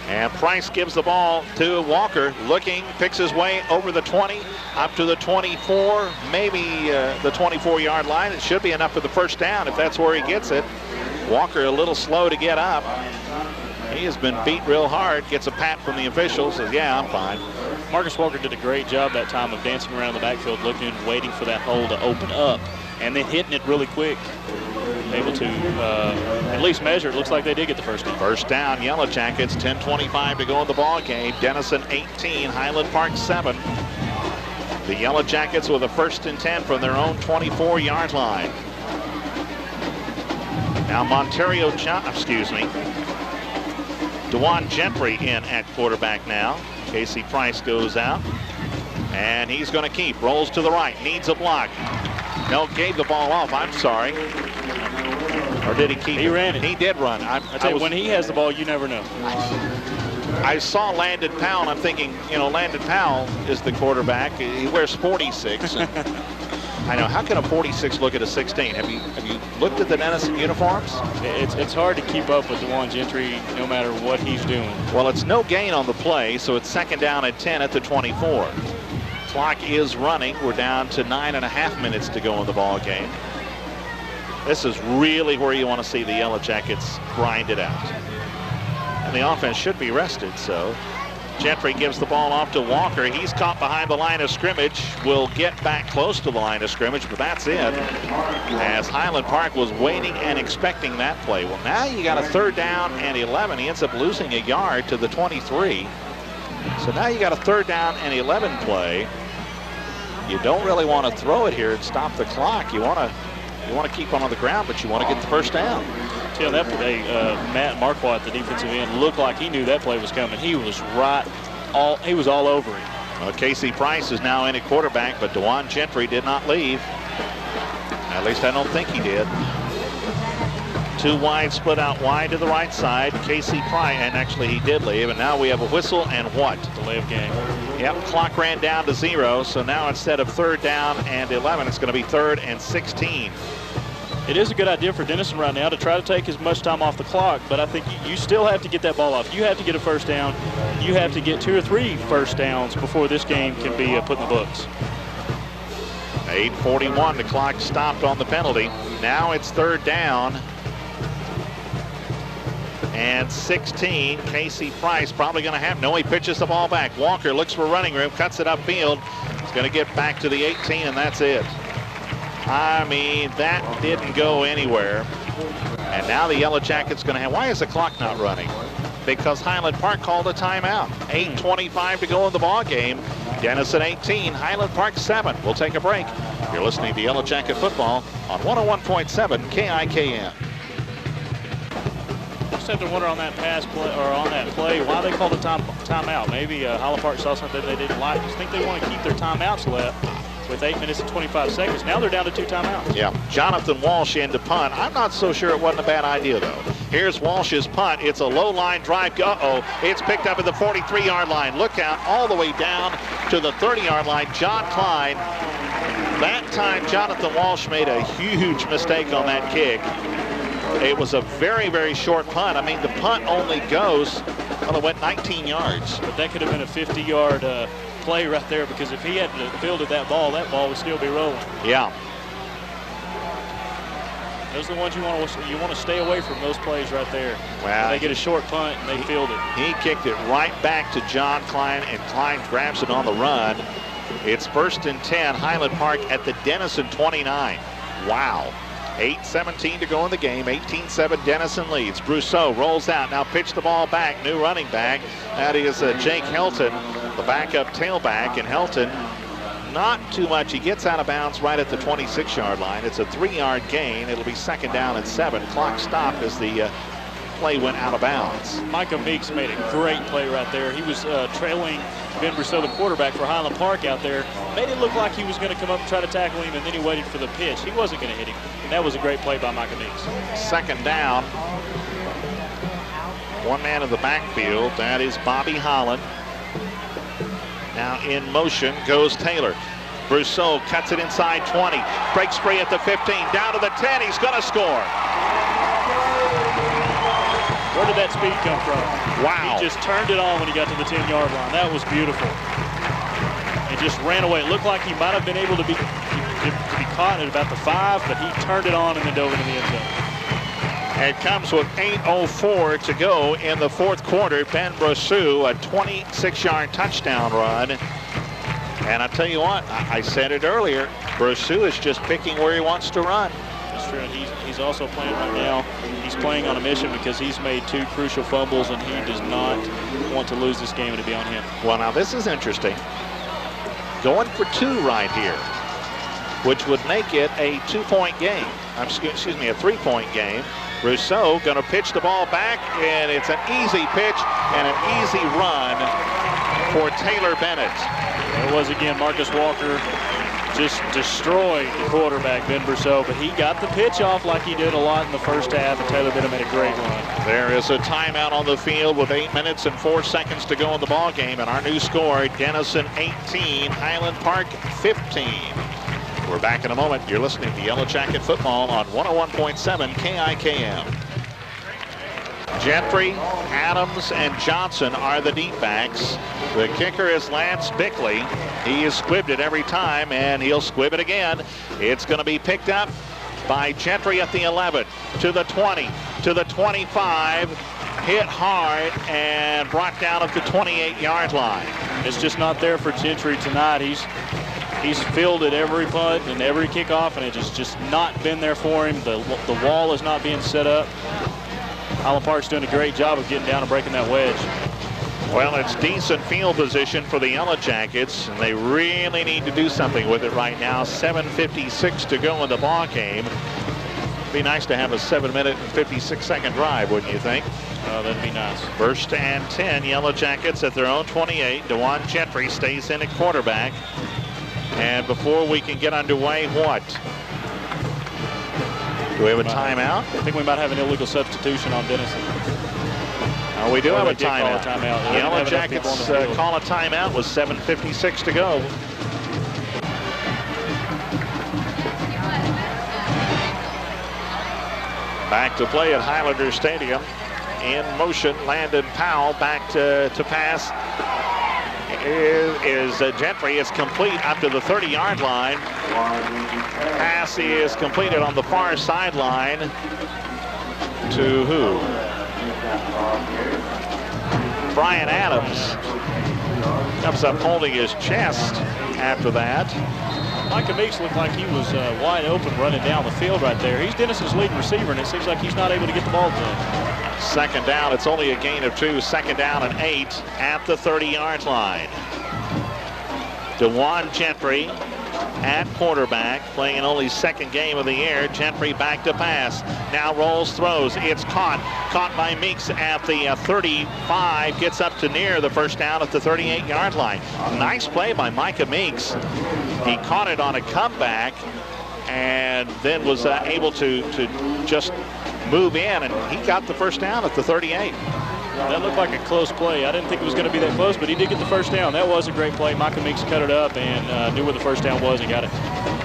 And Price gives the ball to Walker, looking, picks his way over the 20, up to the 24, maybe the 24-yard line. It should be enough for the first down if that's where he gets it. Walker a little slow to get up. He has been beat real hard, gets a pat from the officials, says, yeah, I'm fine. Marcus Walker did a great job that time of dancing around the backfield, looking and waiting for that hole to open up, and then hitting it really quick. Able to at least measure. It looks like they did get the first down. First down, Yellow Jackets, 10:25 to go in the ball game. Denison 18, Highland Park 7. The Yellow Jackets with a 1st and 10 from their own 24-yard line. Now Dewan Gentry in at quarterback now. Casey Price goes out, and he's going to keep. Rolls to the right, needs a block. No, gave the ball off. I'm sorry. Or did he keep it? He ran it. He did run. I tell you, when he has the ball, you never know. I saw Landon Powell, and I'm thinking, you know, Landon Powell is the quarterback. He wears 46. I know. How can a 46 look at a 16? Have you looked at the Denison uniforms? It's hard to keep up with Dewan Gentry no matter what he's doing. Well, it's no gain on the play, so it's 2nd down and 10 at the 24. Clock is running. We're down to 9.5 minutes to go in the ball game. This is really where you want to see the Yellow Jackets grind it out. And the offense should be rested, so Gentry gives the ball off to Walker. He's caught behind the line of scrimmage. Will get back close to the line of scrimmage, but that's it. As Highland Park was waiting and expecting that play. Well, now you got a 3rd down and 11. He ends up losing a yard to the 23. So now you got a 3rd down and 11 play. You don't really want to throw it here and stop the clock. You want to keep on the ground, but you want to get the first down. Yeah, that play, Matt Marquardt, the defensive end, looked like he knew that play was coming. He was he was all over him. Well, Casey Price is now in at quarterback, but Dewan Gentry did not leave. At least I don't think he did. 2 wide, split out wide to the right side. Casey Price, and actually he did leave, and now we have a whistle and what? Delay of game. Yep, clock ran down to 0, so now instead of 3rd down and 11, it's going to be 3rd and 16. It is a good idea for Denison right now to try to take as much time off the clock, but I think you still have to get that ball off. You have to get a first down. You have to get 2 or 3 first downs before this game can be put in the books. 8:41, the clock stopped on the penalty. Now it's 3rd down and 16. Casey Price probably going to have, no, he pitches the ball back. Walker looks for running room, cuts it upfield. He's going to get back to the 18, and that's it. I mean, that didn't go anywhere. And now the Yellow Jackets going to have, why is the clock not running? Because Highland Park called a timeout. 8:25 to go in the ball game. Denison 18, Highland Park 7. We'll take a break. You're listening to Yellow Jacket Football on 101.7 KIKM. Just have to wonder on that pass play, or on that play, why they called a timeout. Maybe Highland Park saw something they didn't like. I just think they want to keep their timeouts left with 8 minutes and 25 seconds. Now they're down to 2 timeouts. Yeah, Jonathan Walsh in to punt. I'm not so sure it wasn't a bad idea, though. Here's Walsh's punt. It's a low line drive. Uh-oh, it's picked up at the 43-yard line. Look out, all the way down to the 30-yard line. John Klein. That time, Jonathan Walsh made a huge mistake on that kick. It was a very, very short punt. I mean, the punt only goes, well, it went 19 yards. But that could have been a 50-yard play right there, because if he hadn't fielded that ball would still be rolling. Yeah. Those are the ones you want to stay away from, those plays right there. Well, they get a short punt and they field it. He kicked it right back to John Klein, and Klein grabs it on the run. It's 1st and 10, Highland Park at the Denison 29. Wow. 8:17 to go in the game. 18-7 Denison leads. Brousseau rolls out. Now pitch the ball back. New running back. That is Jake Helton, the backup tailback. And Helton, not too much. He gets out of bounds right at the 26-yard line. It's a 3-yard gain. It'll be 2nd down and 7. Clock stopped as the play went out of bounds. Micah Meeks made a great play right there. He was trailing Ben Brousseau, the quarterback for Highland Park out there. Made it look like he was going to come up and try to tackle him, and then he waited for the pitch. He wasn't going to hit him, and that was a great play by Micah Meeks. 2nd down. One man in the backfield. That is Bobby Holland. Now in motion goes Taylor. Brousseau cuts it inside 20. Breaks free at the 15. Down to the 10. He's going to score. Where did that speed come from? Wow. He just turned it on when he got to the 10-yard line. That was beautiful. And just ran away. It looked like he might have been able to be caught at about the 5, but he turned it on and then dove into the end zone. It comes with 8:04 to go in the fourth quarter. Ben Brousseau, a 26-yard touchdown run. And I tell you what, I said it earlier, Brousseau is just picking where he wants to run. That's true. He's also playing right now. He's playing on a mission because he's made 2 crucial fumbles, and he does not want to lose this game and to be on him. Well, now this is interesting. Going for 2 right here, which would make it a 2-point game. Excuse me, a 3-point game. Brousseau going to pitch the ball back, and it's an easy pitch and an easy run for Taylor Bennett. There was again Marcus Walker just destroyed the quarterback, Ben Brousseau, but he got the pitch off like he did a lot in the first half, and Taylor Bennett made a great run. There is a timeout on the field with 8 minutes and 4 seconds to go in the ball game, and our new score, Denison 18, Highland Park 15. We're back in a moment. You're listening to Yellow Jacket Football on 101.7 KIKM. Gentry, Adams, and Johnson are the deep backs. The kicker is Lance Bickley. He has squibbed it every time, and he'll squib it again. It's going to be picked up by Gentry at the 11, to the 20, to the 25, hit hard, and brought down at the 28-yard line. It's just not there for Gentry tonight. He's fielded every punt and every kickoff, and it has just not been there for him. The wall is not being set up. Highland Park's doing a great job of getting down and breaking that wedge. Well, it's decent field position for the Yellow Jackets, and they really need to do something with it right now. 7:56 to go in the ball game. Be nice to have a 7-minute and 56-second drive, wouldn't you think? Oh, that'd be nice. First and 10, Yellow Jackets at their own 28. Dewan Gentry stays in at quarterback. And before we can get underway, what? Do we have a timeout? I think we might have an illegal substitution on Denison. Oh, we do have a timeout. timeout. Yellow Jackets call a timeout with 7:56 to go. Back to play at Highlander Stadium. In motion, Landon Powell back to pass. Is Gentry is complete up to the 30-yard line. Pass is completed on the far sideline to who? Brian Adams comes up holding his chest after that. Micah Meeks looked like he was wide open running down the field right there. He's Denison's leading receiver, and it seems like he's not able to get the ball to him. Second down, it's only a gain of 2. Second down and 8 at the 30-yard line. Dewan Gentry at quarterback, playing in only second game of the year. Gentry back to pass. Now rolls, throws. It's caught by Meeks at the 35. Gets up to near the first down at the 38-yard line. Nice play by Micah Meeks. He caught it on a comeback and then was able to just move in, and he got the first down at the 38. That looked like a close play. I didn't think it was going to be that close, but he did get the first down. That was a great play. Micah Meeks cut it up and knew where the first down was and got it.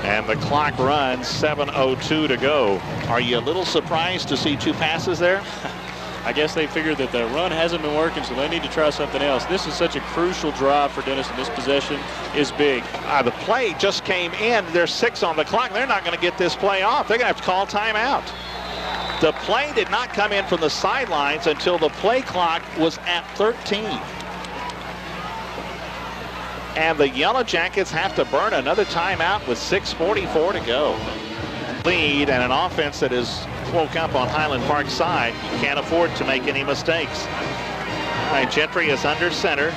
And the clock runs, 7:02 to go. Are you a little surprised to see 2 passes there? I guess they figured that the run hasn't been working, so they need to try something else. This is such a crucial drive for Denison. This possession is big. The play just came in. There's 6 on the clock. They're not going to get this play off. They're going to have to call timeout. The play did not come in from the sidelines until the play clock was at 13. And the Yellow Jackets have to burn another timeout with 6:44 to go. Lead and an offense that is woke up on Highland Park's side. You can't afford to make any mistakes. All right, Gentry is under center.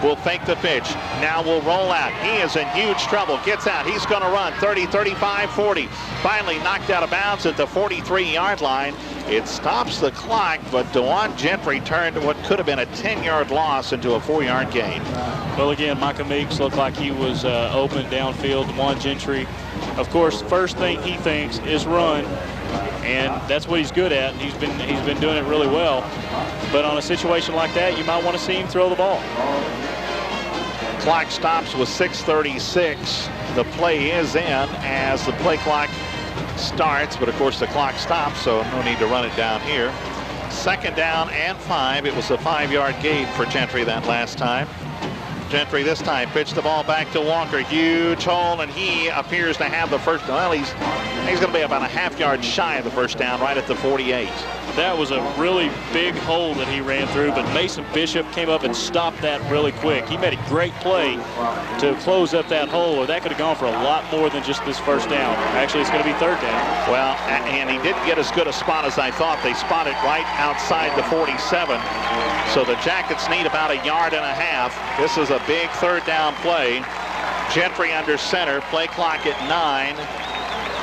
Will fake the pitch. Now will roll out. He is in huge trouble. Gets out. He's going to run 30, 35, 40. Finally knocked out of bounds at the 43-yard line. It stops the clock, but Dewan Gentry turned what could have been a 10-yard loss into a 4-yard gain. Well, again, Micah Meeks looked like he was open downfield. Dewan Gentry, of course, first thing he thinks is run, and that's what he's good at. And he's been doing it really well. But on a situation like that, you might want to see him throw the ball. Clock stops with 6:36. The play is in as the play clock starts, but of course the clock stops, so no need to run it down here. 2nd down and 5. It was a 5-yard gain for Gentry that last time. Gentry this time pitched the ball back to Walker. Huge hole, and he appears to have the first. Well, he's going to be about a half-yard shy of the first down, right at the 48. That was a really big hole that he ran through, but Mason Bishop came up and stopped that really quick. He made a great play to close up that hole, or that could have gone for a lot more than just this first down. Actually, it's going to be 3rd down. Well, and he didn't get as good a spot as I thought. They spotted right outside the 47. So the Jackets need about a yard and a half. This is a big 3rd down play. Gentry under center, play clock at 9.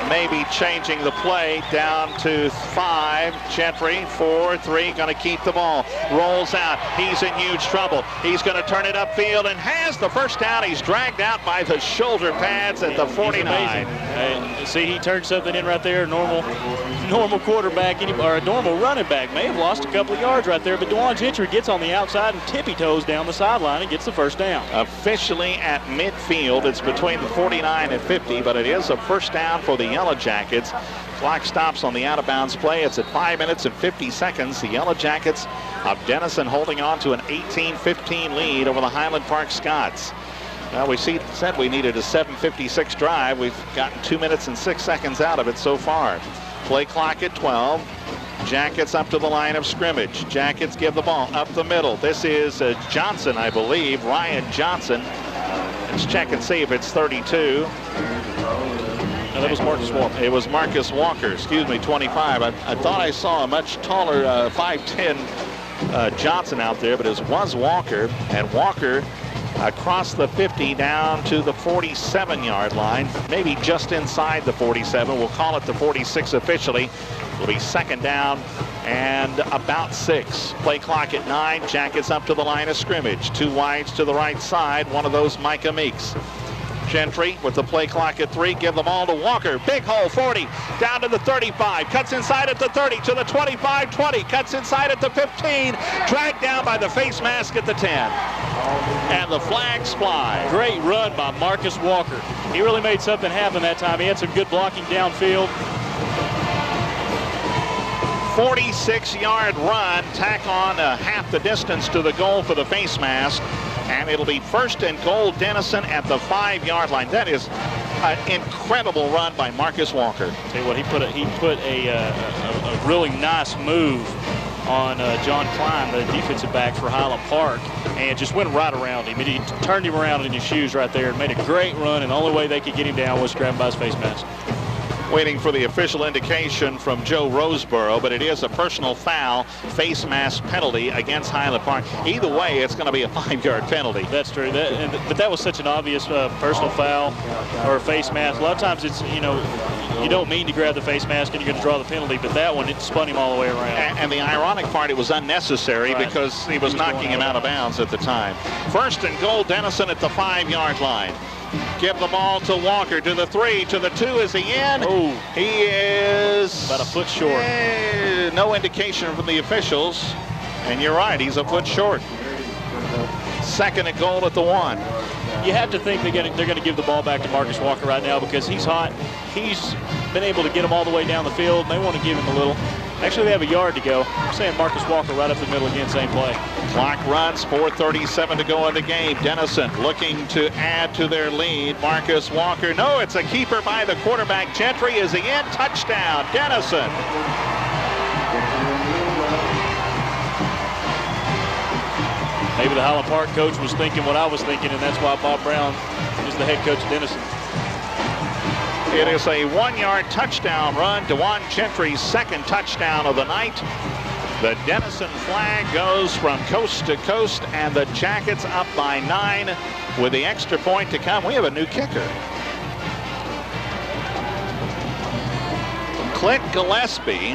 Maybe changing the play down to 5. Gentry 4-3, going to keep the ball. Rolls out. He's in huge trouble. He's going to turn it upfield and has the first down. He's dragged out by the shoulder pads at the 49. See, he turned something in right there. Normal quarterback or a normal running back may have lost a couple of yards right there, but DeJuan Gentry gets on the outside and tippy-toes down the sideline and gets the first down. Officially at midfield. It's between the 49 and 50, but it is a first down for the Yellow Jackets. Clock stops on the out-of-bounds play. It's at 5 minutes and 50 seconds. The Yellow Jackets of Denison holding on to an 18-15 lead over the Highland Park Scots. Well, we said we needed a 7:56 drive. We've gotten 2 minutes and 6 seconds out of it so far. Play clock at 12. Jackets up to the line of scrimmage. Jackets give the ball up the middle. This is Johnson, I believe, Ryan Johnson. Let's check and see if it's 32. No, that was Marcus Walker. It was Marcus Walker, 25. I thought I saw a much taller 5'10" Johnson out there, but it was Walker. And Walker across the 50 down to the 47-yard line, maybe just inside the 47. We'll call it the 46 officially. It'll be 2nd down and about 6. Play clock at 9. Jackets up to the line of scrimmage. 2 wides to the right side. One of those Micah Meeks. Gentry with the play clock at 3. Give the ball to Walker. Big hole, 40. Down to the 35. Cuts inside at the 30 to the 25, 20. Cuts inside at the 15. Dragged down by the face mask at the 10. And the flags fly. Great run by Marcus Walker. He really made something happen that time. He had some good blocking downfield. 46-yard run. Tack on half the distance to the goal for the face mask. And it'll be 1st and goal, Denison at the 5-yard line. That is an incredible run by Marcus Walker. Tell you what, he put a really nice move on John Klein, the defensive back for Highland Park, and just went right around him. He turned him around in his shoes right there and made a great run, and the only way they could get him down was grab him by his face mask. Waiting for the official indication from Joe Roseborough, but it is a personal foul, face mask penalty against Highland Park. Either way, it's going to be a 5-yard penalty. That's true. But that was such an obvious personal foul or face mask. A lot of times it's, you don't mean to grab the face mask and you're going to draw the penalty, but that one, it spun him all the way around. And the ironic part, it was unnecessary because he was knocking him out of bounds at the time. 1st and goal, Denison at the 5-yard line. Give the ball to Walker, to the 3, to the 2. Is he in? Oh. He is about a foot short. No indication from the officials. And you're right, he's a foot short. 2nd and goal at the 1. You have to think they're going to give the ball back to Marcus Walker right now because he's hot. He's been able to get him all the way down the field. They want to give him a little. Actually, they have a yard to go. I'm saying Marcus Walker right up the middle again, same play. Clock runs, 4:37 to go in the game. Denison looking to add to their lead. Marcus Walker, no, it's a keeper by the quarterback. Gentry is the in, touchdown, Denison. Maybe the Highland Park coach was thinking what I was thinking, and that's why Bob Brown is the head coach of Denison. It is a 1-yard touchdown run. DeJuan Gentry's 2nd touchdown of the night. The Denison flag goes from coast to coast, and the Jackets up by 9 with the extra point to come. We have a new kicker. Clint Gillespie,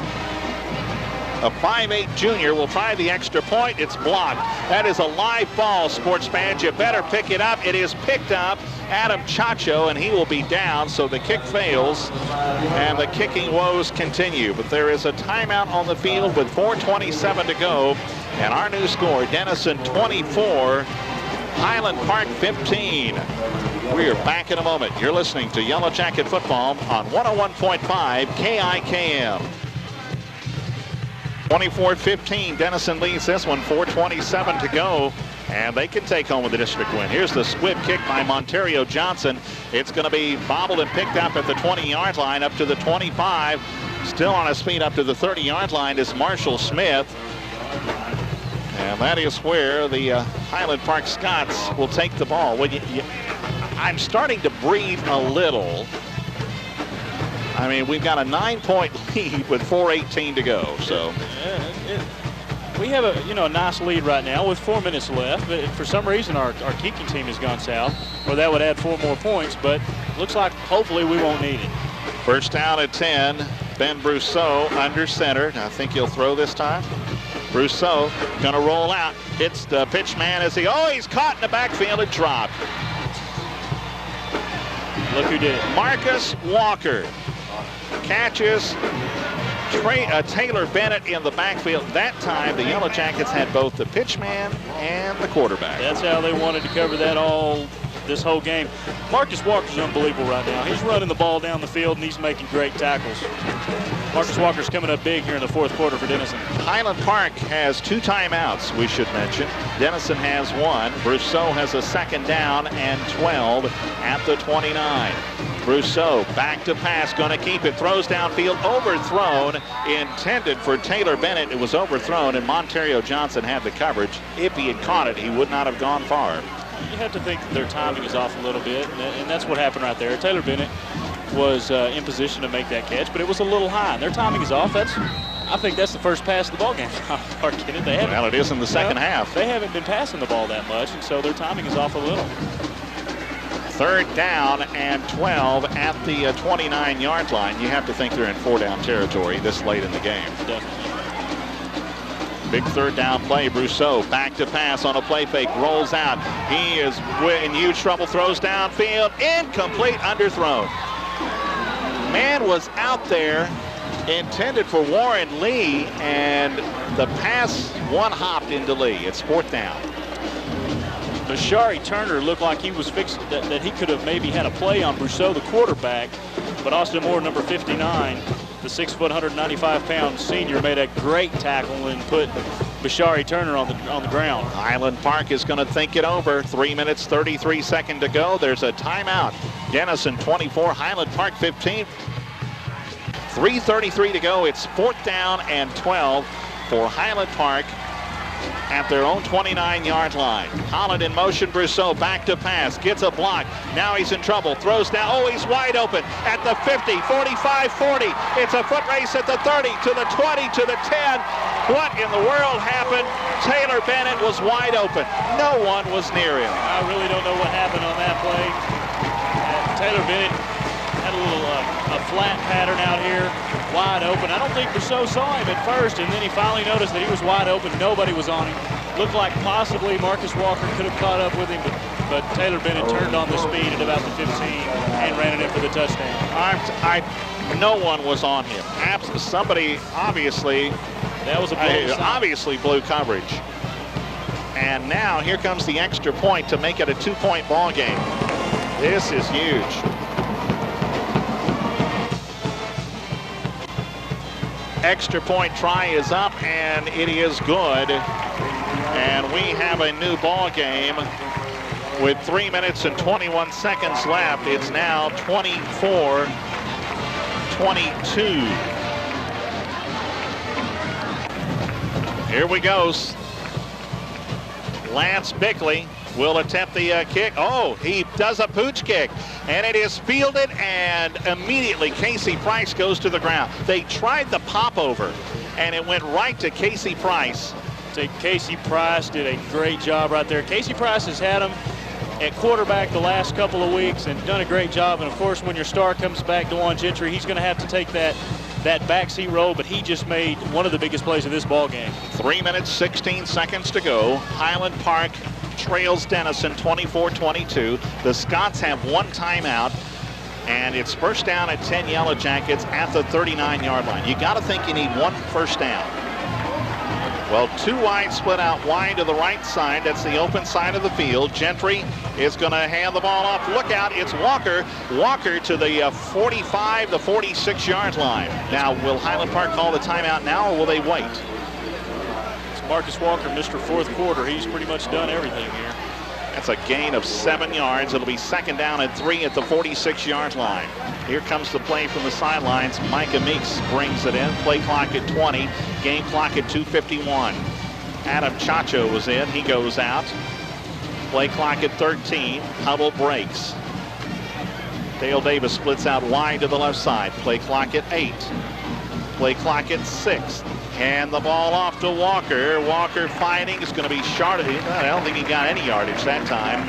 a 5'8" junior, will try the extra point. It's blocked. That is a live ball, sports fans. You better pick it up. It is picked up. Adam Chacho, and he will be down, so the kick fails, and the kicking woes continue. But there is a timeout on the field with 4:27 to go, and our new score, Denison 24, Highland Park 15. We are back in a moment. You're listening to Yellow Jacket Football on 101.5 KIKM. 24-15, Denison leads this one, 4:27 to go, and they can take home with the district win. Here's the squib kick by Monterio Johnson. It's going to be bobbled and picked up at the 20-yard line, up to the 25. Still on his feet up to the 30-yard line is Marshall Smith. And that is where the Highland Park Scots will take the ball. Well, I'm starting to breathe a little. I mean, we've got a 9-point lead with 4:18 to go. So we have a nice lead right now with 4 minutes left. But for some reason, our kicking team has gone south, where that would add 4 more points. But looks like hopefully we won't need it. First down at 10. Ben Brousseau under center. I think he'll throw this time. Brousseau gonna roll out. Hits the pitch man as he's caught in the backfield and dropped. Look who did it. Marcus Walker catches Taylor Bennett in the backfield. That time the Yellow Jackets had both the pitchman and the quarterback. That's how they wanted to cover that this whole game. Marcus Walker's unbelievable right now. He's running the ball down the field and he's making great tackles. Marcus Walker's coming up big here in the fourth quarter for Denison. Highland Park has 2 timeouts, we should mention. Denison has 1. Brousseau has a second down and 12 at the 29. Brousseau back to pass, going to keep it, throws downfield, overthrown, intended for Taylor Bennett. It was overthrown, and Monterio Johnson had the coverage. If he had caught it, he would not have gone far. You have to think that their timing is off a little bit, and that's what happened right there. Taylor Bennett was in position to make that catch, but it was a little high, and their timing is off. I think that's the first pass of the ball game. Well, it is in the second half. They haven't been passing the ball that much, and so their timing is off a little. Third down and 12 at the 29-yard line. You have to think they're in 4-down territory this late in the game. Definitely. Big third down play. Brousseau back to pass on a play fake, rolls out. He is in huge trouble, throws downfield, incomplete, underthrown. Man was out there, intended for Warren Lee, and the pass one-hopped into Lee. It's 4th down. Bashari Turner looked like he was fixed, that he could have maybe had a play on Brousseau, the quarterback, but Austin Moore, number 59, the 6 foot, 195-pound senior, made a great tackle and put Bashari Turner on the ground. Highland Park is going to think it over. 3 minutes, 33 seconds to go. There's a timeout. Denison 24, Highland Park 15. 3:33 to go. It's 4th down and 12 for Highland Park at their own 29-yard line. Holland in motion. Brousseau back to pass. Gets a block. Now he's in trouble. Throws down. He's wide open at the 50, 45, 40. It's a foot race at the 30, to the 20, to the 10. What in the world happened? Taylor Bennett was wide open. No one was near him. I really don't know what happened on that play. Taylor Bennett had a little a flat pattern out here, wide open. I don't think Brousseau saw him at first, and then he finally noticed that he was wide open. Nobody was on him. Looked like possibly Marcus Walker could have caught up with him, but Taylor Bennett turned on the speed at about the 15 and ran it in for the touchdown. No one was on him. Somebody obviously, that was a blown obviously blew coverage. And now here comes the extra point to make it a 2-point ball game. This is huge. Extra point try is up, and it is good. And we have a new ball game with 3 minutes and 21 seconds left. It's now 24-22. Here we go. Lance Bickley will attempt the kick. He does a pooch kick, and it is fielded, and immediately Casey Price goes to the ground. They tried the pop over, and it went right to Casey Price. Casey Price did a great job right there. Casey Price has had him at quarterback the last couple of weeks and done a great job. And of course, when your star comes back, DeJuan Gentry, he's going to have to take that backseat role, but he just made one of the biggest plays of this ball game. 3 minutes, 16 seconds to go. Highland Park trails Denison 24-22. The Scots have 1 timeout, and it's first down at 10 Yellow Jackets at the 39-yard line. You got to think you need 1 first down. Well, 2 wide, split out wide to the right side. That's the open side of the field. Gentry is going to hand the ball off. Look out, it's Walker. Walker to the 45, the 46-yard line. Now, will Highland Park call the timeout now, or will they wait? Marcus Walker, Mr. Fourth Quarter. He's pretty much done everything here. That's a gain of 7 yards. It'll be 2nd down and 3 at the 46-yard line. Here comes the play from the sidelines. Micah Meeks brings it in. Play clock at 20. Game clock at 2:51. Adam Chacho was in. He goes out. Play clock at 13. Huddle breaks. Dale Davis splits out wide to the left side. Play clock at 8. Play clock at 6. And the ball off to Walker. Walker fighting. Is going to be short. I don't think he got any yardage that time.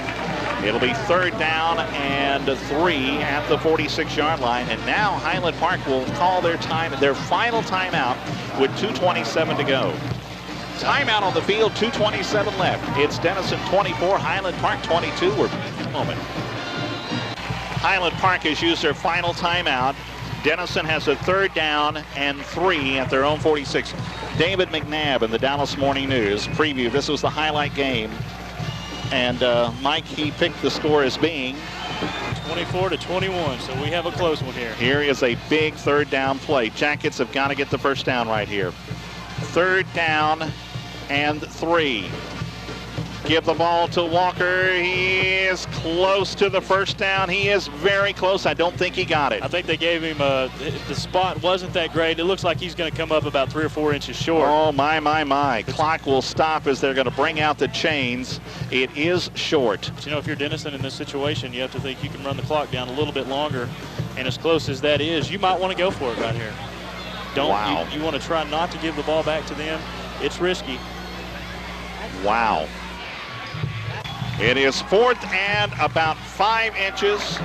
It'll be 3rd down and 3 at the 46-yard line. And now Highland Park will call their final timeout with 2:27 to go. Timeout on the field, 2:27 left. It's Denison 24, Highland Park 22. We're in a moment. Highland Park has used their final timeout. Denison has a 3rd down and 3 at their own 46. David McNabb in the Dallas Morning News preview. This was the highlight game. And Mike, he picked the score as being 24-21, so we have a close one here. Here is a big 3rd down play. Jackets have got to get the first down right here. 3rd down and 3. Give the ball to Walker. He is close to the first down. He is very close. I don't think he got it. I think they gave him the spot wasn't that great. It looks like he's going to come up about 3 or 4 inches short. Oh, my. Clock will stop as they're going to bring out the chains. It is short. But, you know, if you're Denison in this situation, you have to think you can run the clock down a little bit longer. And as close as that is, you might want to go for it right here. Wow. You want to try not to give the ball back to them. It's risky. Wow. It is 4th and about 5 inches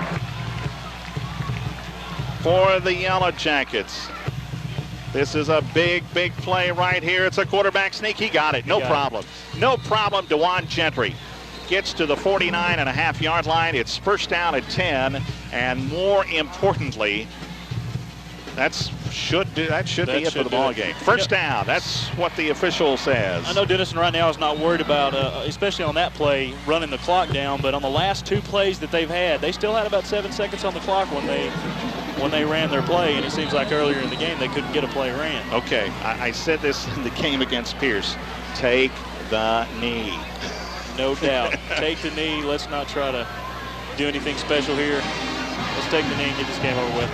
for the Yellow Jackets. This is a big play right here. It's a quarterback sneak. He got it. No problem. No problem. DeJuan Gentry gets to the 49.5-yard line. It's 1st down at 10. And more importantly, that should be it for the ball game. First down. That's what the official says. I know Denison right now is not worried about, especially on that play, running the clock down. But on the last 2 plays that they've had, they still had about 7 seconds on the clock when they ran their play. And it seems like earlier in the game they couldn't get a play ran. Okay, I said this in the game against Pierce. Take the knee. No doubt. Take the knee. Let's not try to do anything special here. Let's take the knee and get this game over with.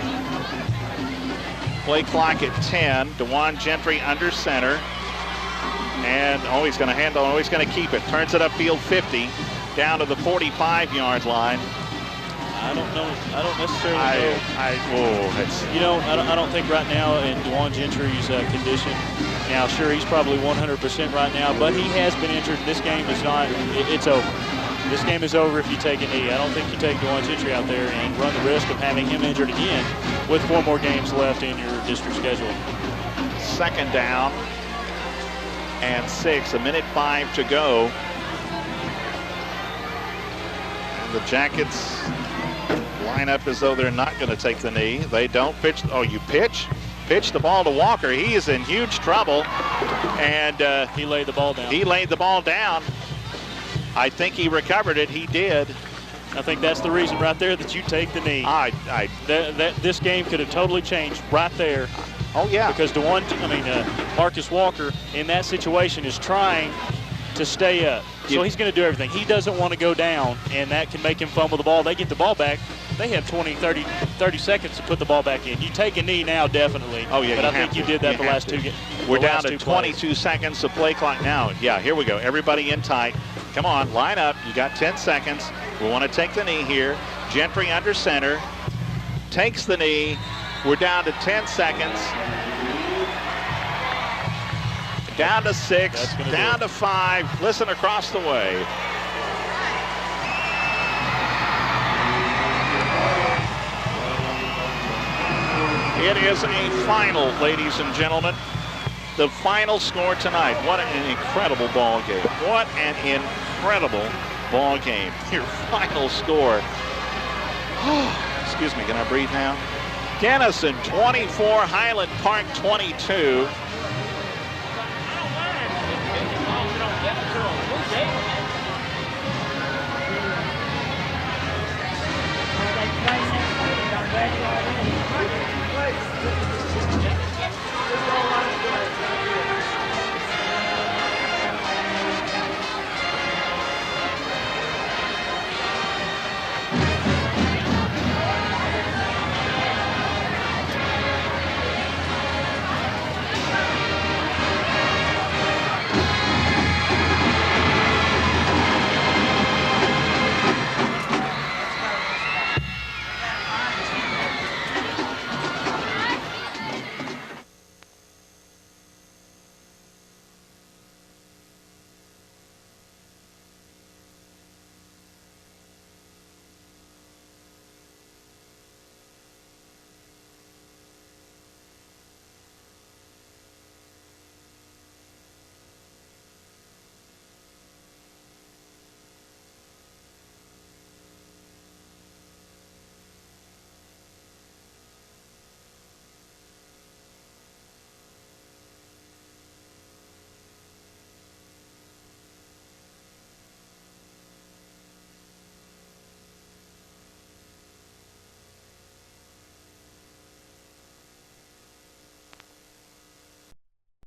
Play clock at 10. DeJuan Gentry under center. And he's going to handle. He's going to keep it. Turns it upfield 50 down to the 45-yard line. I don't know. I don't necessarily know. I don't think right now in DeJuan Gentry's condition. Now, sure, he's probably 100% right now, but he has been injured. This game is not. It's over. This game is over if you take a knee. I don't think you take DeJuan Gentry out there and run the risk of having him injured again with 4 more games left in your district schedule. 2nd down and 6, 1:05 to go. And the Jackets line up as though they're not going to take the knee. They don't pitch. Oh, you pitch? Pitch the ball to Walker. He is in huge trouble. And he laid the ball down. He laid the ball down. I think he recovered it. He did. I think that's the reason right there that you take the knee. This game could have totally changed right there. Oh, yeah. Because Marcus Walker in that situation is trying to stay up. So he's going to do everything. He doesn't want to go down, and that can make him fumble the ball. They get the ball back. They have 20, 30 seconds to put the ball back in. You take a knee now, definitely. Oh, yeah. But I think you did that the last 2 games. We're down to 22 seconds of play clock now. Yeah, here we go. Everybody in tight. Come on, line up. You got 10 seconds. We want to take the knee here. Gentry under center. Takes the knee. We're down to 10 seconds. Down to 6. Down to 5. Listen across the way. It is a final, ladies and gentlemen. The final score tonight. What an incredible ball game. What an incredible ball game. Your final score. Excuse me, can I breathe now? Denison 24, Highland Park 22.